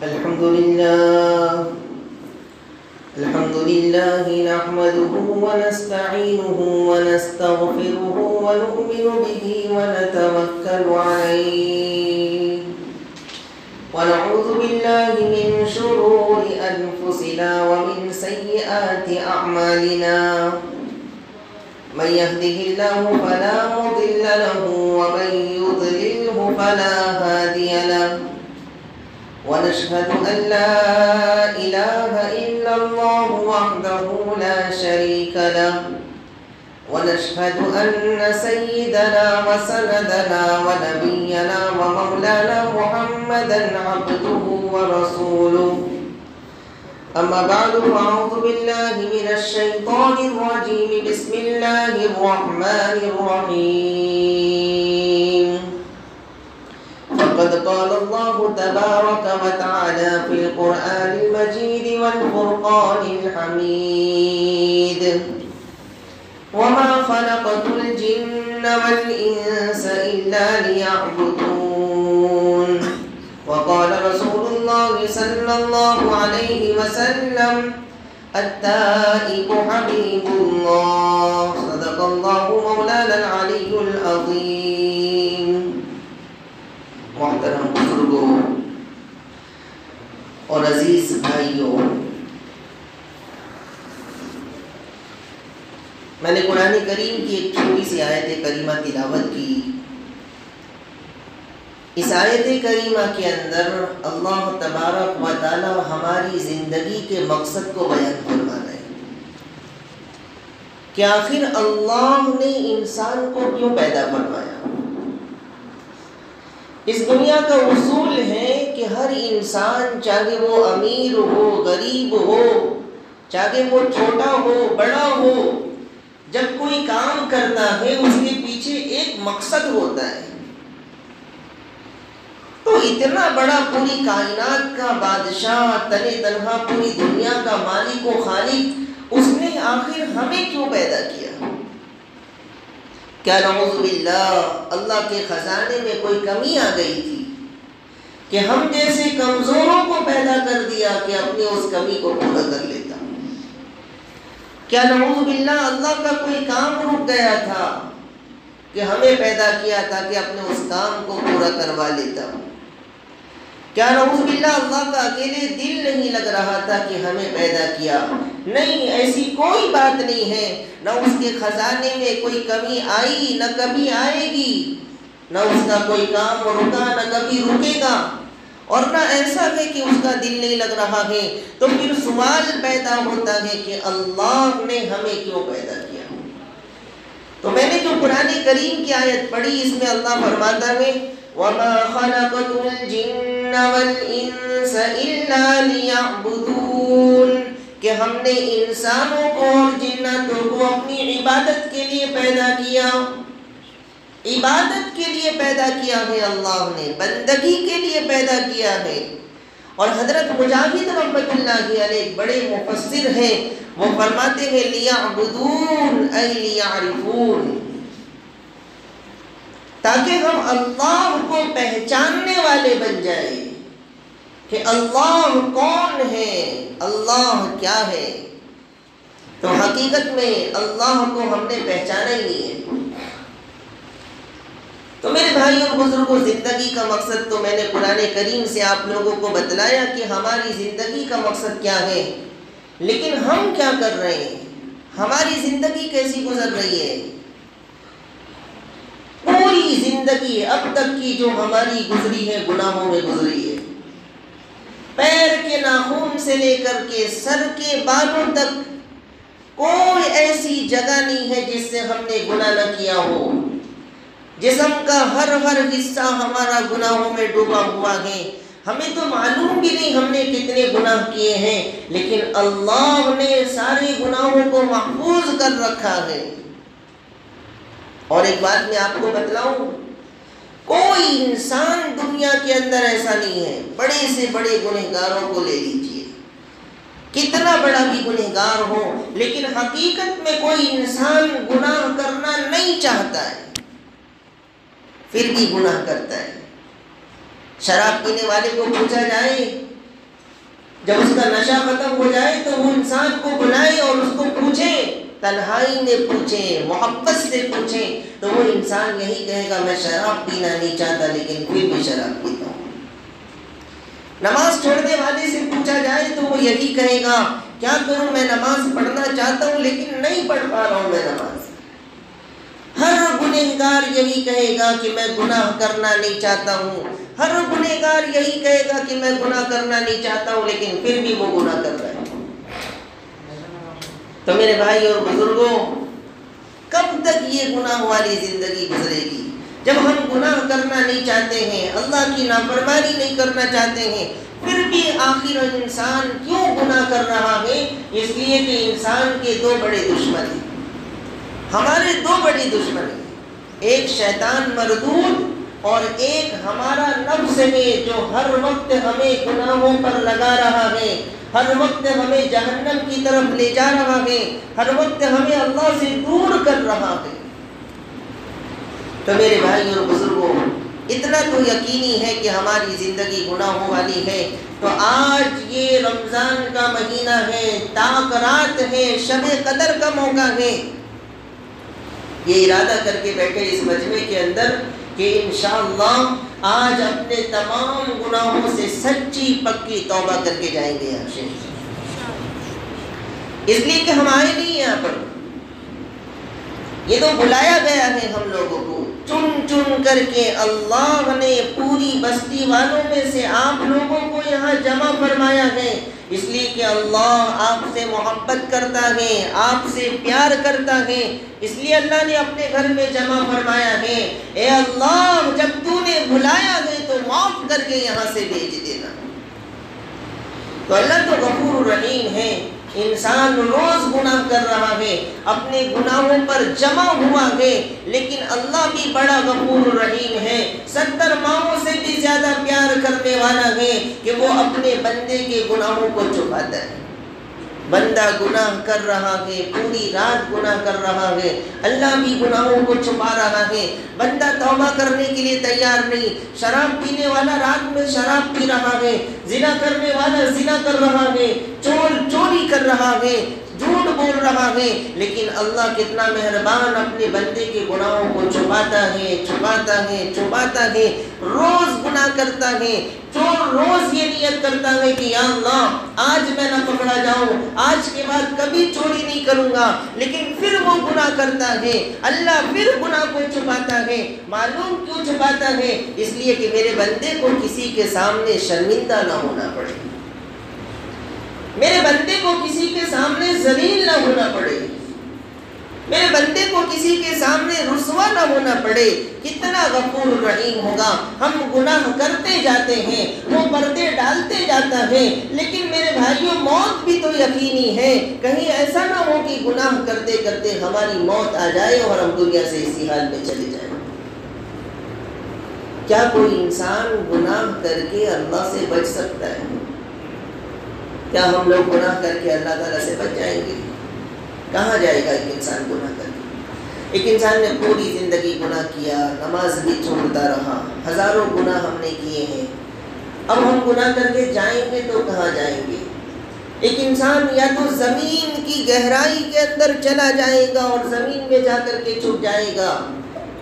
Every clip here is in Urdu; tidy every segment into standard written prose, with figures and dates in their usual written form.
الحمد لله نحمده ونستعينه ونستغفره ونؤمن به ونتوكل عليه ونعوذ بالله من شرور أنفسنا ومن سيئات أعمالنا من يهده الله فلا مضل له ومن يضلله فلا هادي له ونشهد أن لا إله إلا الله وحده لا شريك له ونشهد أن سيدنا وسندنا ونبينا ومولانا محمدا عبده ورسوله أما بعد فأعوذ بالله من الشيطان الرجيم بسم الله الرحمن الرحيم فقد قال الله تبارك وتعالى في القرآن المجيد والفرقان الحميد وما خلقت الجن والإنس إلا ليعبدون وقال رسول الله صلى الله عليه وسلم التائب حبيب الله صدق الله مولانا العلي العظيم. محترم بزرگوں اور عزیز بھائیوں، میں نے قرآن کریم کی ایک چھوٹی سی آیت کریمہ تلاوت کی. اس آیت کریمہ کے اندر اللہ تبارک و تعالی ہماری زندگی کے مقصد کو بیان فرما رہے ہیں کہ آخر اللہ نے انسان کو کیوں پیدا فرمایا. اس دنیا کا اصول ہے کہ ہر انسان چاہے وہ امیر ہو غریب ہو، چاہے وہ چھوٹا ہو بڑا ہو، جب کوئی کام کرتا ہے اس کے پیچھے ایک مقصد ہوتا ہے. تو اتنا بڑا پوری کائنات کا بادشاہ، تنے تنہا پوری دنیا کا مالک و خالق، اس نے آخر ہمیں کیوں پیدا کیا؟ کیا نعوذ باللہ اللہ کے خزانے میں کوئی کمی آ گئی تھی کہ ہم جیسے کمزوروں کو پیدا کر دیا کہ اپنی اس کمی کو پورا کر لیتا؟ کیا نعوذ باللہ اللہ کا کوئی کام رک گیا تھا کہ ہمیں پیدا کیا تھا کہ اپنے اس کام کو پورا کروا لیتا؟ کیا نعوذ باللہ اللہ کا اکیلے دل نہیں لگ رہا تھا کہ ہمیں پیدا کیا؟ نہیں، ایسی کوئی بات نہیں ہے. نہ اس کے خزانے میں کوئی کمی آئی، نہ کبھی آئے گی، نہ اس کا کوئی کام رکا، نہ کبھی رکے گا، اور نہ ایسا ہے کہ اس کا دل نہیں لگ رہا ہے. تو پھر سوال پیدا ہوتا ہے کہ اللہ نے ہمیں کیوں پیدا کیا؟ تو میں نے جو قرآن کریم کی آیت پڑھی، اس میں اللہ فرماتا ہے وَمَا خَلَقْتُ الْجِنَّ وَالْإِنسَ إِلَّا لِيَعْبُدُونَ، کہ ہم نے انسانوں کو اور جناتوں کو اپنی عبادت کے لیے پیدا کیا. عبادت کے لیے پیدا کیا ہے اللہ نے، بندگی کے لیے پیدا کیا ہے. اور حضرت مجاہد رحمۃ اللہ علیہ بڑے مفسر ہیں، وہ فرماتے ہیں لیعبدون ای لیعرفون، تاکہ ہم اللہ کو پہچاننے والے بن جائیں کہ اللہ کون ہے، اللہ کیا ہے. تو حقیقت میں اللہ کو ہم نے پہچانا ہی نہیں ہے. تو میرے بھائیوں اور بزرگوں، زندگی کا مقصد تو میں نے قرآن کریم سے آپ لوگوں کو بتلایا کہ ہماری زندگی کا مقصد کیا ہے، لیکن ہم کیا کر رہے ہیں؟ ہماری زندگی کیسی گزر رہی ہے؟ پوری زندگی اب تک کی جو ہماری گزری ہے گناہوں میں گزری ہے. پیر کے ناخن سے لے کر کے سر کے بالوں تک کوئی ایسی جگہ نہیں ہے جس سے ہم نے گناہ نہ کیا ہو. جسم کا ہر حصہ ہمارا گناہوں میں ڈوبا ہوا ہے. ہمیں تو معلوم بھی نہیں ہم نے کتنے گناہ کیے ہیں، لیکن اللہ نے سارے گناہوں کو محفوظ کر رکھا ہے. اور ایک بات میں آپ کو بتلاؤں، کوئی انسان دنیا کے اندر ایسا نہیں ہے، بڑے سے بڑے گنہگاروں کو لے لیجئے، کتنا بڑا بھی گنہگار ہو، لیکن حقیقت میں کوئی انسان گناہ کرنا نہیں چاہتا ہے، پھر بھی گناہ کرتا ہے. شراب پینے والے کو پوچھا جائے جب اس کا نشہ ختم ہو جائے تو وہ انسان کو بلائے اور اس کو پوچھے، تنہائی میں پوچھیں، محبت سے پوچھیں، تو وہ انسان یہی کہے گا میں شراب پینا نہیں چاہتا لیکن پھر بھی شراب پیتا ہوں۔ نماز چھوڑنے والے سے پوچھا جائے تو وہ یہی کہے گا کیا کروں، میں نماز پڑھنا چاہتا ہوں لیکن نہیں پڑھ پا رہا ہوں میں نماز۔ ہر گنہگار یہی کہے گا کہ میں گناہ کرنا نہیں چاہتا ہوں، ہر گنہگار یہی کہے گا کہ میں گناہ کرنا نہیں چاہتا ہوں لیکن پھر بھی وہ گناہ کر رہا ہے۔ تو میرے بھائی اور بزرگوں، کب تک یہ گناہ والی زندگی گزرے گی؟ جب ہم گناہ کرنا نہیں چاہتے ہیں، اللہ کی نافرمانی نہیں کرنا چاہتے ہیں، پھر بھی آخر انسان کیوں گناہ کر رہا ہے؟ اس لیے کہ انسان کے دو بڑے دشمن ہیں، ہمارے دو بڑی دشمن ہیں، ایک شیطان مردود اور ایک ہمارا نفس ہے جو ہر وقت ہمیں گناہوں پر لگا رہا ہے، ہر وقت ہمیں جہنم کی طرف لے جا رہا ہے، ہر وقت ہمیں اللہ سے دور کر رہا ہے۔ تو میرے بھائی اور بزرگوں، اتنا تو یقینی ہے کہ ہماری زندگی گناہوں والی ہے، تو آج یہ رمضان کا مہینہ ہے، تاک رات ہے، شب قدر کا موقع ہے، یہ ارادہ کر کے بیٹھے اس مجمع کے اندر کہ انشاءاللہ آج اپنے تمام گناہوں سے سچی پکی توبہ کر کے جائیں گے یہاں سے، اس لیے کہ ہم آئے نہیں یہاں پر، یہ تو بلایا گیا ہے ہم لوگوں کو، چن چن کر کے اللہ نے پوری بستی والوں میں سے آپ لوگوں کو یہاں جمع فرمایا ہے، اس لیے کہ اللہ آپ سے محبت کرتا ہے، آپ سے پیار کرتا ہے، اس لیے اللہ نے اپنے گھر میں جمع فرمایا ہے۔ اے اللہ، جب تو نے بلایا ہے تو معاف کر کے یہاں سے بھیج دینا۔ تو اللہ تو غفور الرحیم ہے، انسان روز گناہ کر رہا ہے، اپنے گناہوں پر جمع ہوا ہے، لیکن اللہ بھی بڑا غفور الرحیم ہے، 70 ماؤں سے بھی زیادہ پیار کرنے والا ہے کہ وہ اپنے بندے کے گناہوں کو چھپاتا ہے۔ بندہ گناہ کر رہا ہے، پوری رات گناہ کر رہا ہے، اللہ بھی گناہوں کو چھپا رہا ہے، بندہ توبہ کرنے کے لیے تیار نہیں، شراب پینے والا رات میں شراب پی رہا ہے، زنا کرنے والا زنا کر رہا ہے، چور چوری کر رہا ہے، جھوٹ بول رہا ہے، لیکن اللہ کتنا مہربان اپنے بندے کے گناہوں کو چھپاتا ہے، چھپاتا ہے، چھپاتا ہے، روز گناہ کرتا ہے، چور روز یہ نیت کرتا ہے کہ یا اللہ آج میں نہ پکڑا جاؤں، آج کے بعد کبھی چوری نہیں کروں گا، لیکن پھر وہ گناہ کرتا ہے، اللہ پھر گناہ کو چھپاتا ہے۔ معلوم کیوں چھپاتا ہے؟ اس لیے کہ میرے بندے کو کسی کے سامنے شرمندہ نہ ہونا پڑے، میرے بندے کو کسی کے سامنے ذلیل نہ ہونا پڑے، میرے بندے کو کسی کے سامنے رسوا نہ ہونا پڑے۔ کتنا غفور الرحیم ہوگا۔ ہم گناہ کرتے جاتے ہیں، وہ پردے ڈالتے جاتا ہے، لیکن میرے بھائیوں موت بھی تو یقینی ہے، کہیں ایسا نہ ہو کہ گناہ کرتے کرتے ہماری موت آ جائے اور ہم دنیا سے اسی حال میں چلے جائیں۔ کیا کوئی انسان گناہ کر کے اللہ سے بچ سکتا ہے؟ کیا ہم لوگ گناہ کر کے اللہ تعالیٰ سے بچ جائیں گے؟ کہاں جائے گا ایک انسان گناہ کر کے؟ ایک انسان نے پوری زندگی گناہ کیا، نماز بھی چھوڑتا رہا، ہزاروں گناہ ہم نے کیے ہیں، اب ہم گناہ کر کے جائیں گے تو کہاں جائیں گے؟ ایک انسان یا تو زمین کی گہرائی کے اندر چلا جائے گا اور زمین میں جا کر کے چھپ جائے گا،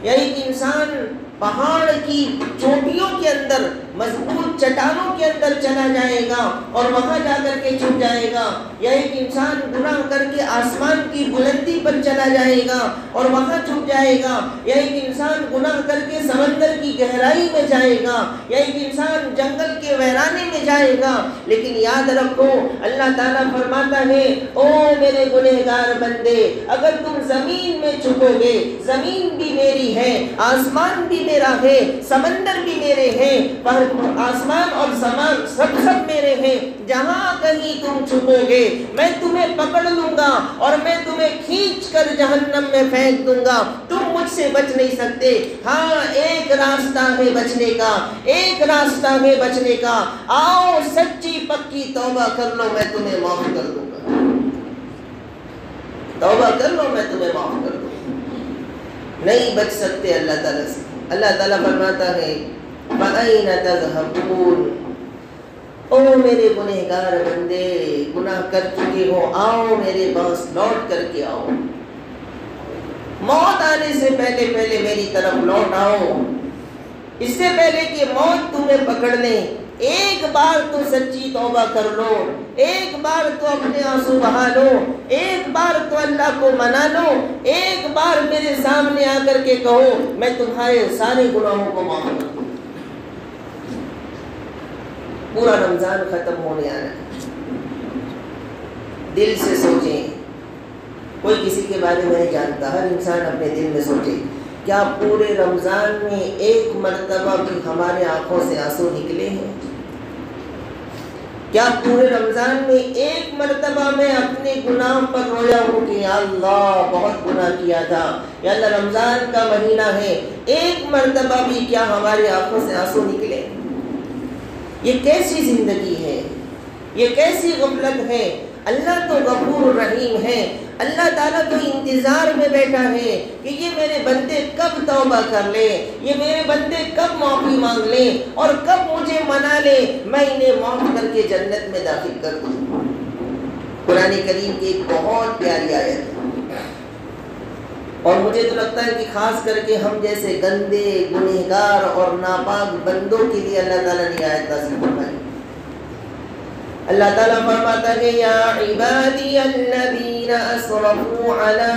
یا ایک انسان پہاڑ کی چوٹیوں کے اندر، مضبوط چٹانوں کے اندر چلا جائے گا اور وہاں جا کر کے چھپ جائے گا، یا ایک انسان گناہ کر کے آسمان کی بلندی پر چلا جائے گا اور وہاں چھپ جائے گا، یا ایک انسان گناہ کر کے سمندر کی گہرائی میں جائے گا، یا ایک انسان جنگل کے ویرانے میں جائے گا۔ لیکن یاد رکھو اللہ تعالیٰ فرماتا ہے او میرے گنہگار بندے، اگر تم زمین میں چھپو گے، زمین بھی میری ہے، آسمان بھی میرا ہے، سمندر بھی میرے ہیں، پر آسمان اور زمان سب میرے ہیں، جہاں کہیں تم چھپو گے میں تمہیں پکڑ لوں گا اور میں تمہیں کھینچ کر جہنم میں پھینک دوں گا، تم مجھ سے بچ نہیں سکتے۔ ہاں ایک راستہ ہے بچنے کا، ایک راستہ ہے بچنے کا، آؤ سچی پکی توبہ کر لو، میں تمہیں معاف کر دوں گا، توبہ کر لو میں تمہیں معاف کر دوں گا۔ نہیں بچ سکتے اللہ تعالیٰ سے۔ اللہ تعالیٰ فرماتا ہے فَأَيْنَ تَذْهَبُونَ، او میرے گنہگار بندے، گناہ کر چکے ہو، آؤ میرے پاس لوٹ کر کے آؤ، موت آنے سے پہلے پہلے میری طرف لوٹ آؤ، اس سے پہلے کہ موت تمہیں پکڑ لے۔ ایک بار تو سچی توبہ کر لو، ایک بار تو اپنے آنسو بہا لو، ایک بار تو اللہ کو منا لو، ایک بار میرے سامنے آ کر کے کہو میں تمہارے سارے گناہوں کو معاف کر دوں۔ پورا رمضان ختم ہونے آنا ہے، دل سے سوچیں، کوئی کسی کے بارے میں نہیں جانتا، ہر انسان اپنے دل میں سوچے کیا پورے رمضان میں ایک مرتبہ بھی ہمارے آنکھوں سے آنسو نکلے ہیں؟ کیا پورے رمضان میں ایک مرتبہ میں اپنے گناہ پر رویا ہوں کہ یا اللہ بہت گناہ کیا تھا، یا اللہ رمضان کا مہینہ ہے، ایک مرتبہ بھی کیا ہماری آنکھوں سے آنسو نکلے؟ یہ کیسی زندگی ہے، یہ کیسی غفلت ہے؟ اللہ تو غفور رحیم ہے، اللہ تعالیٰ تو انتظار میں بیٹھا ہے کہ یہ میرے بندے کب توبہ کر لے، یہ میرے بندے کب معافی مانگ لے اور کب مجھے منا لے، میں انہیں معاف کر کے جنت میں داخل کر دوں۔ قرآن کریم کی ایک بہت پیاری آیت ہے، اور مجھے تو لگتا ہے کہ خاص کر کے ہم جیسے گندے گنہگار اور ناپاک بندوں کے لیے اللہ تعالیٰ نے آیت نازل فرمائی۔ اللہ تعالیٰ فرماتا ہے یا عبادی الذین اسرفوا علی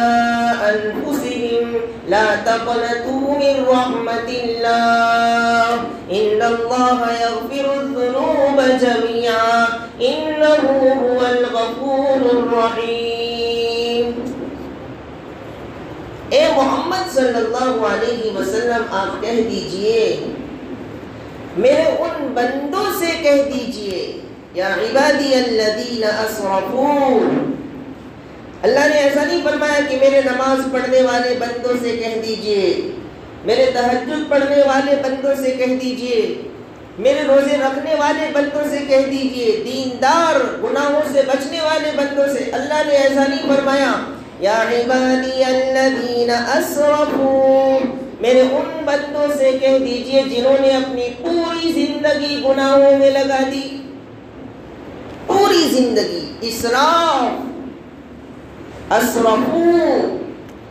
انفسہم لا تقنطوا من رحمت اللہ ان اللہ یغفر الذنوب جميعا انہ هو الغفور الرحیم۔ اے محمد صلی اللہ علیہ وسلم آپ کہہ دیجئے، میرے ان بندوں سے کہہ دیجئے، یا عبادی الذین اسرفوا، اللہ نے ایسا نہیں فرمایا کہ میرے نماز پڑھنے والے بندوں سے کہہ دیجئے، میرے تہجد پڑھنے والے بندوں سے کہہ دیجئے، میرے روزے رکھنے والے بندوں سے کہہ دیجئے، دیندار گناہوں سے بچنے والے بندوں سے۔ اللہ نے ایسا نہیں فرمایا یا عبادی الذین اسرفوا، میرے ان بندوں سے کہہ دیجئے جنہوں نے اپنی پوری زندگی گناہوں میں لگا دی، پوری زندگی اسراف، اسرفو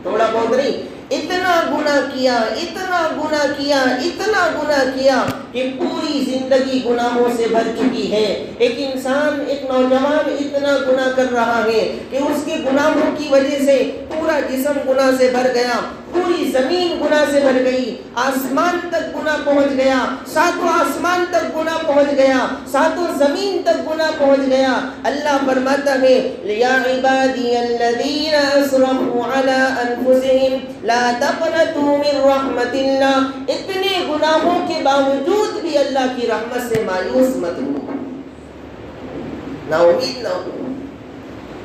تھوڑا بہت نہیں، اتنا گناہ کیا، اتنا گناہ کیا، اتنا گناہ کیا کہ پوری زندگی گناہوں سے بھر چکی ہے۔ ایک انسان، ایک نوجوان اتنا گناہ کر رہا ہے کہ اس کے گناہوں کی وجہ سے پورا جسم گناہ سے بھر گیا، پوری زمین گناہ سے بھر گئی، آسمان تک گناہ پہنچ گیا، ساتوں آسمان تک گناہ پہنچ گیا، ساتوں زمین تک گناہ پہنچ گیا۔ اللہ فرماتا ہے یا عبادی الذین اسرفوا علی انفسہم لا تقنطوا من رحمت اللہ، اتنے گناہوں کے باوجود بھی اللہ کی رحمت سے مایوس مت ہو، نا امید نہ ہو۔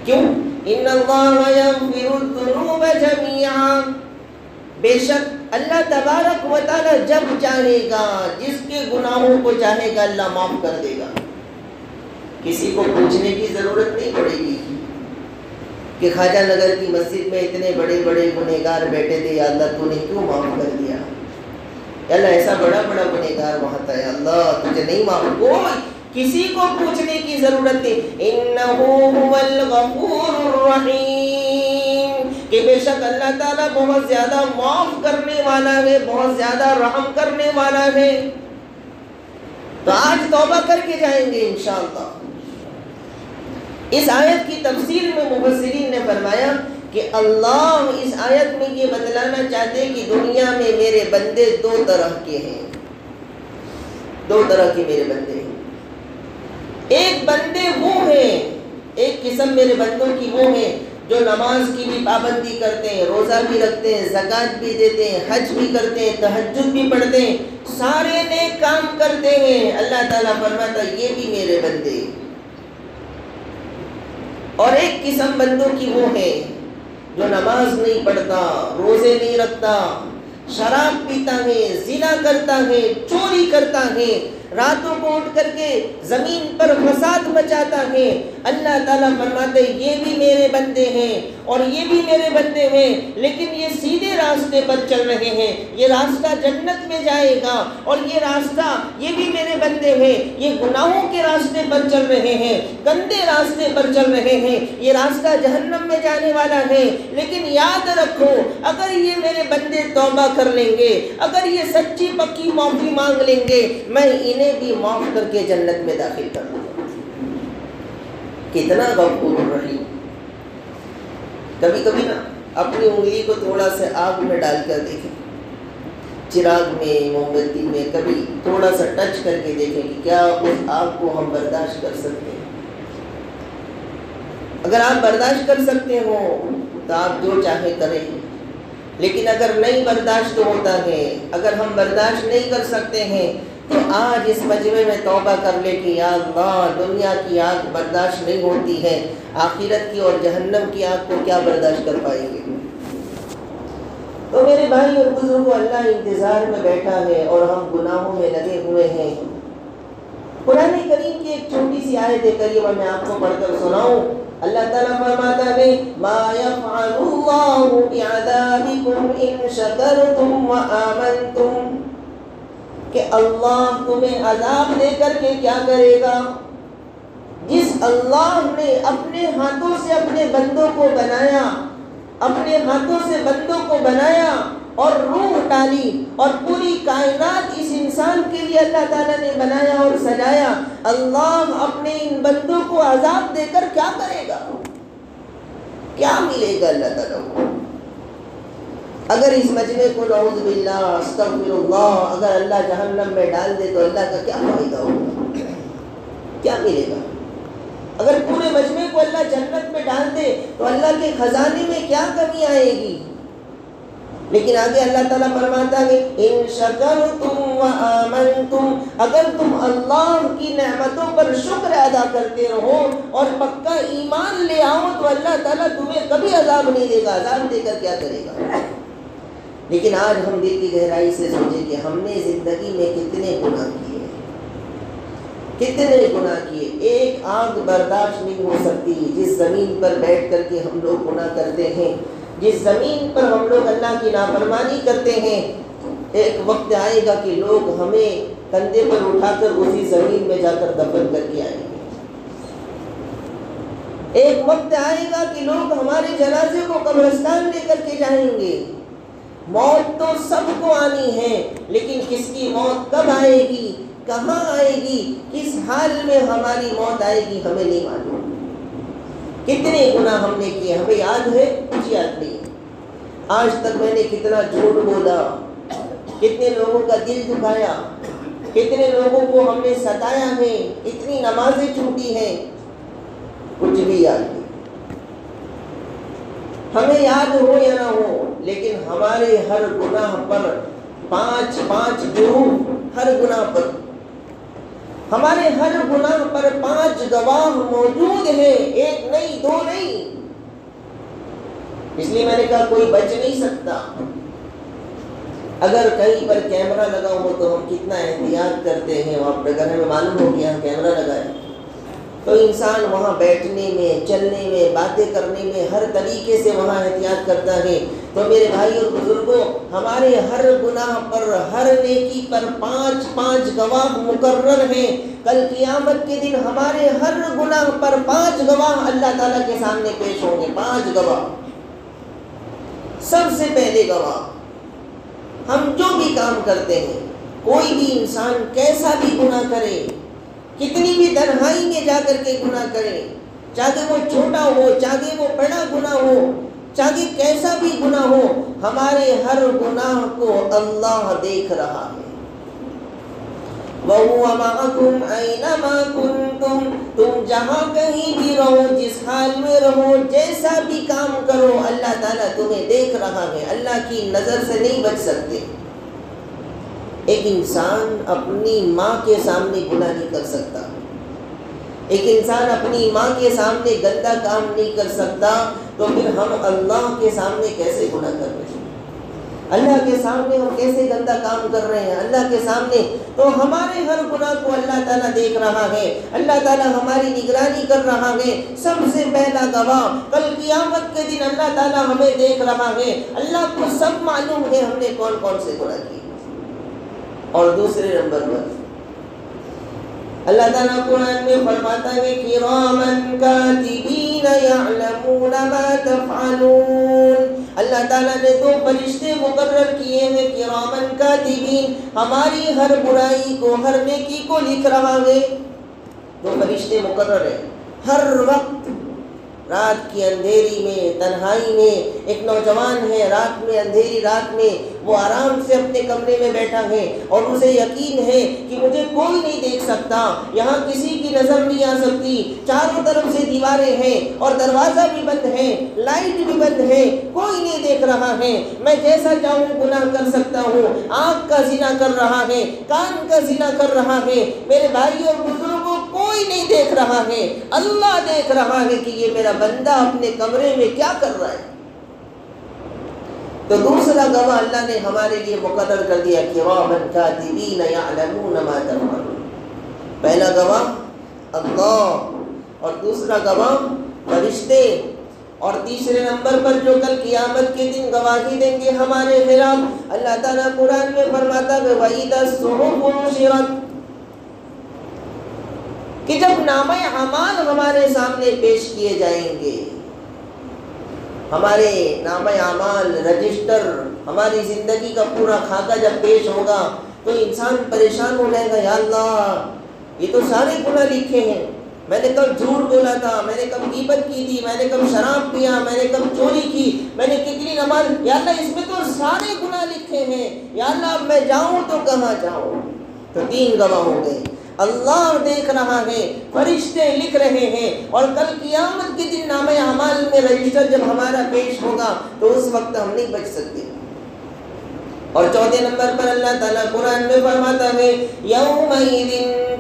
کیوں؟ ان اللہ یغفر الذنوب جميعا، بے شک اللہ تبارک و تعالی جب چاہے گا، جس کے گناہوں کو چاہے گا اللہ معاف کر دے گا۔ کسی کو پوچھنے کی ضرورت نہیں پڑے گی کہ خواجہ نگر کی مسجد میں اتنے بڑے بڑے گنہگار بیٹھے تھے، یا اللہ تو نے کیوں معاف کر دیا؟ یا اللہ ایسا بڑا بڑا گنہگار وہاں تھا، یا اللہ تجھے نہیں معاف، کوئی کسی کو پوچھنے کی ضرورت نہیں۔ انہ هو الغفور الرحیم، کہ بے شک اللہ تعالیٰ بہت زیادہ معاف کرنے والا ہے، بہت زیادہ رحم کرنے والا ہے۔ تو آج توبہ کر کے جائیں گے انشاءاللہ۔ اس آیت کی تفسیر میں مفسرین نے فرمایا کہ اللہ اس آیت میں یہ بتلانا چاہتے کہ دنیا میں میرے بندے دو طرح کے ہیں، دو طرح کے میرے بندے ہیں۔ ایک بندے وہ ہیں، ایک قسم میرے بندوں کی وہ ہیں جو نماز کی بھی پابندی کرتے ہیں، روزہ بھی رکھتے ہیں، زکوٰۃ بھی دیتے ہیں، حج بھی کرتے ہیں، تہجد بھی پڑھتے ہیں، سارے نیک کام کرتے ہیں۔ اللہ تعالیٰ فرماتا یہ بھی میرے بندے۔ اور ایک قسم بندوں کی وہ ہے جو نماز نہیں پڑھتا، روزے نہیں رکھتا، شراب پیتا ہے، زنا کرتا ہے، چوری کرتا ہے، راتوں کو اٹھ کر کے زمین پر فساد مچاتا ہے۔ اللہ تعالیٰ فرماتے یہ بھی میرے بندے ہیں اور یہ بھی میرے بندے ہیں، لیکن یہ سیدھے راستے پر چل رہے ہیں، یہ راستہ جنت میں جائے گا، اور یہ راستہ یہ بھی میرے بندے ہیں، یہ گناہوں کے راستے پر چل رہے ہیں، گندے راستے پر چل رہے ہیں، یہ راستہ جہنم میں جانے والا ہے، لیکن یاد رکھو اگر یہ میرے بندے توبہ کر لیں گے، اگر یہ سچی پکی معافی مانگ لیں گے، میں انہیں بھی معاف کر کے جنت میں داخل کر دوں گا۔ کتنا غفور رحیم۔ کبھی کبھی نا اپنی انگلی کو تھوڑا سا آگ میں ڈال کر دیکھیں، چراغ میں، موم بتی میں، کبھی تھوڑا سا ٹچ کر کے دیکھیں کہ کیا اس آگ کو ہم برداشت کر سکتے ہیں۔ اگر آپ برداشت کر سکتے ہو تو آپ جو چاہے کریں، لیکن اگر نہیں برداشت ہوتا ہے، اگر ہم برداشت نہیں کر سکتے ہیں تو آج اس مجمع میں توبہ کر لے کہ یا اللہ دنیا کی آگ برداشت نہیں ہوتی ہے، آخرت کی اور جہنم کی آگ کو کیا برداشت کر پائیں گے۔ تو میرے بھائی اور بزرگوں، اللہ انتظار میں بیٹھا ہے اور ہم گناہوں میں لگے ہوئے ہیں۔ قرآن کریم کی ایک چھوٹی سی آیت کریمہ میں آپ کو پڑھ کر سناؤں۔ اللہ تعالیٰ فرماتا ہے ما یفعل اللہ بعذابکم ان شکرتم وآمنتم، کہ اللہ تمہیں عذاب دے کر کے کیا کرے گا؟ جس اللہ نے اپنے ہاتھوں سے اپنے بندوں کو بنایا، اپنے ہاتھوں سے بندوں کو بنایا اور روح ڈالی، اور پوری کائنات اس انسان کے لیے اللہ تعالیٰ نے بنایا اور سجایا، اللہ اپنے ان بندوں کو عذاب دے کر کیا کرے گا؟ کیا ملے گا اللہ تعالیٰ کو؟ اگر اس مجمع کو نعوذ باللہ استغفر اللہ اگر اللہ جہنم میں ڈال دے تو اللہ کا کیا فائدہ ہوگا؟ کیا ملے گا؟ اگر پورے مجمع کو اللہ جنت میں ڈال دے تو اللہ کے خزانے میں کیا کمی آئے گی؟ لیکن آگے اللہ تعالیٰ فرماتا ہے ان شکرتم وآمنتم، اگر تم اللہ کی نعمتوں پر شکر ادا کرتے رہو اور پکا ایمان لے آؤ تو اللہ تعالیٰ تمہیں کبھی عذاب نہیں دے گا، عذاب دے کر کیا کرے گا؟ لیکن آج ہم دل کی گہرائی سے سوچیں کہ ہم نے زندگی میں کتنے گناہ کیے، کتنے گناہ کیے۔ ایک آنکھ برداشت نہیں ہو سکتی جس زمین پر بیٹھ کر کے ہم لوگ گناہ کرتے ہیں، جس زمین پر ہم لوگ اللہ کی نافرمانی کرتے ہیں۔ ایک وقت آئے گا کہ لوگ ہمیں کندھے پر اٹھا کر اسی زمین میں جا کر دفن کر کے آئیں گے۔ ایک وقت آئے گا کہ لوگ ہمارے جنازے کو قبرستان لے کر کے جائیں گے۔ موت تو سب کو آنی ہے، لیکن کس کی موت کب آئے گی، کہاں آئے گی، کس حال میں ہماری موت آئے گی ہمیں نہیں معلوم۔ کتنے گناہ ہم نے کیے، ہمیں یاد ہے؟ کچھ یاد نہیں۔ آج تک میں نے کتنا جھوٹ بولا، کتنے لوگوں کا دل دکھایا، کتنے لوگوں کو ہم نے ستایا ہے، اتنی نمازیں چھوٹی ہیں، کچھ بھی یاد نہیں۔ ہمیں یاد ہو یا نہ ہو، لیکن ہمارے ہر گناہ پر پانچ گروہ، ہر گناہ پر ہمارے ہر گناہ پر 5 گواہ موجود ہیں، ایک نہیں، 2 نہیں۔ اس لیے میں نے کہا کوئی بچ نہیں سکتا۔ اگر کہیں پر کیمرہ لگا ہو تو ہم کتنا احتیاط کرتے ہیں، اپنے گھر میں معلوم ہو کہ یہاں کیمرہ لگا ہے تو انسان وہاں بیٹھنے میں، چلنے میں، باتیں کرنے میں ہر طریقے سے وہاں احتیاط کرتا ہے۔ تو میرے بھائی اور بزرگوں، ہمارے ہر گناہ پر، ہر نیکی پر 5 گواہ مقرر ہیں۔ کل قیامت کے دن ہمارے ہر گناہ پر 5 گواہ اللہ تعالیٰ کے سامنے پیش ہوں گے۔ 5 گواہ۔ سب سے پہلے گواہ، ہم جو بھی کام کرتے ہیں، کوئی بھی انسان کیسا بھی گناہ کرے، کتنی بھی تنہائی میں جا کر کے گناہ کرے، چاہے وہ چھوٹا ہو، چاہے وہ بڑا گناہ ہو، چاہے کیسا بھی گناہ ہو، ہمارے ہر گناہ کو اللہ دیکھ رہا ہے۔ وَهُوَ مَعَكُمْ أَيْنَمَا كُنْتُمْ، تم جہاں کہیں بھی رہو، جس حال میں رہو، جیسا بھی کام کرو، اللہ تعالیٰ تمہیں دیکھ رہا ہے، اللہ کی نظر سے نہیں بچ سکتے۔ ایک انسان اپنی ماں کے سامنے گناہ نہیں کر سکتا، ایک انسان اپنی ماں کے سامنے گندا کام نہیں کر سکتا، تو پھر ہم اللہ کے سامنے کیسے گناہ کر رہے ہیں؟ اللہ کے سامنے ہم کیسے گندا کام کر رہے ہیں اللہ کے سامنے؟ تو ہمارے ہر گناہ کو اللہ تعالیٰ دیکھ رہا ہے، اللہ تعالیٰ ہماری نگرانی کر رہا ہے۔ سب سے پہلا گواہ کل قیامت کے دن اللہ تعالیٰ ہمیں دیکھ رہا ہے، اللہ کو سب معلوم ہے ہم نے کون کون سے گناہ کیے۔ اور دوسرے نمبر پر اللہ تعالیٰ قرآن میں فرماتا ہے کرامن کاتبین یعلمون ما تفعلون. اللہ تعالیٰ نے 2 فرشتے مقرر کیے ہیں کرامن کاتبین، ہماری ہر برائی کو، ہر نیکی کو لکھ رہا ہے. 2 فرشتے مقرر ہیں ہر وقت. رات کی اندھیری میں، تنہائی میں ایک نوجوان ہے، رات میں، اندھیری رات میں وہ آرام سے اپنے کمرے میں بیٹھا ہے اور اسے یقین ہے کہ مجھے کوئی نہیں دیکھ سکتا، یہاں کسی کی نظر نہیں آ سکتی، چاروں طرف سے دیواریں ہیں اور دروازہ بھی بند ہے، لائٹ بھی بند ہے، کوئی نہیں دیکھ رہا ہے، میں جیسا چاہوں گناہ کر سکتا ہوں. آنکھ کا زنا کر رہا ہے، کان کا زنا کر رہا ہے، میرے بھائی اور بزرگوں کوئی نہیں دیکھ رہا ہے، اللہ دیکھ رہا ہے کہ یہ میرا بندہ اپنے کمرے میں کیا کر رہا ہے. تو دوسرا گواہ اللہ نے ہمارے لیے مقرر کر دیا کرامن کاتبین یعلمون ما تفعلون. پہلا گواہ اللہ اور دوسرا گواہ فرشتے، اور تیسرے نمبر پر جو کل قیامت کے دن گواہی دیں گے ہمارے خلاف، اللہ تعالیٰ قرآن میں فرماتا ہے وَإِذَا الصُّحُفُ نُشِرَتْ، کہ جب نامہ اعمال ہمارے سامنے پیش کیے جائیں گے، ہمارے نامہ اعمال، رجسٹر، ہماری زندگی کا پورا خاکہ جب پیش ہوگا تو انسان پریشان ہو جائے گا، یا اللہ یہ تو سارے گناہ لکھے ہیں، میں نے کب جھوٹ بولا تھا، میں نے کب غیبت کی تھی، میں نے کب شراب پیا، میں نے کب چوری کی، میں نے کتنی نماز، یا اللہ اس میں تو سارے گناہ لکھے ہیں، یا اللہ اب میں جاؤں تو کہاں جاؤں. تو 3 گواہ ہو گئے، اللہ دیکھ رہا ہے، فرشتے لکھ رہے ہیں، اور کل قیامت کے دن نامہ اعمال میں رجسٹر جب ہمارا پیش ہوگا تو اس وقت ہم نہیں بچ سکتے. اور چوتھے نمبر پر اللہ تعالیٰ قرآن میں فرماتا ہے یومئذ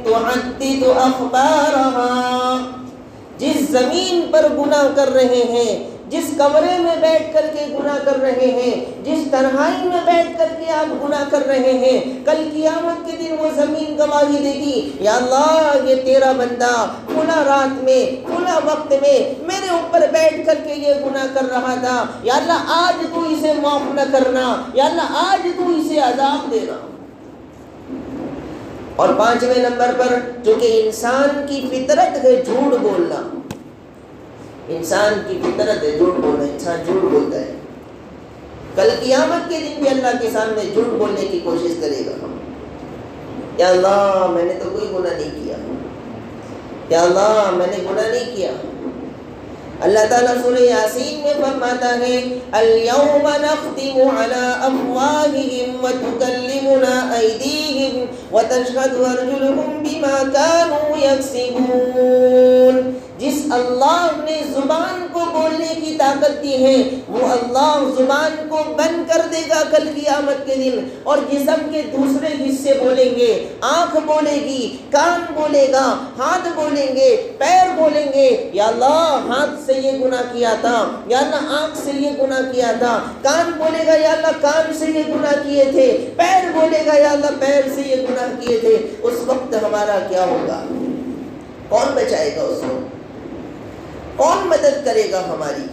تحدث اخبارها، جس زمین پر گناہ کر رہے ہیں، جس کمرے میں بیٹھ کر کے گناہ کر رہے ہیں، جس تنہائی میں بیٹھ کر کے آپ گناہ کر رہے ہیں، کل قیامت کے دن وہ زمین گواہی دے گی، یا اللہ یہ تیرا بندہ فلاں رات میں، فلاں وقت میں میرے اوپر بیٹھ کر کے یہ گناہ کر رہا تھا، یا اللہ آج تو اسے معاف نہ کرنا، یا اللہ آج تو اسے عذاب دینا. اور 5ویں نمبر پر چونکہ انسان کی فطرت ہے جھوٹ بولنا، انسان کی فطرت ہے جھوٹ بولنا، انسان جھوٹ بولتا ہے، کل قیامت کے دن بھی اللہ کے سامنے جھوٹ بولنے کی کوشش کرے گا. یا اللہ میں نے تو کوئی گناہ نہیں کیا، یا اللہ میں نے گناہ نہیں کیا. اللہ تعالیٰ سورہ یاسین میں فرماتا ہے اليوم نختم على افواہہم وتکلمنا ایدیہم وتشہد ارجلہم بما كانوا یکسبون. جس اللہ نے زبان کو بولنے کی طاقت دی ہے وہ اللہ زبان کو بند کر دے گا کل قیامت کے دن، اور جسم کے دوسرے حصے بولیں گے، آنکھ بولے گی، کان بولے گا، ہاتھ بولیں گے، پیر بولیں گے، یا اللہ ہاتھ سے یہ گناہ کیا تھا، یا اللہ آنکھ سے یہ گناہ کیا تھا، کان بولے گا یا اللہ کان سے یہ گناہ کیے تھے، پیر بولے گا یا اللہ پیر سے یہ گناہ کیے تھے. اس وقت ہمارا کیا ہوگا؟ کون بچائے گا اس کو؟ کون مدد کرے گا ہماری؟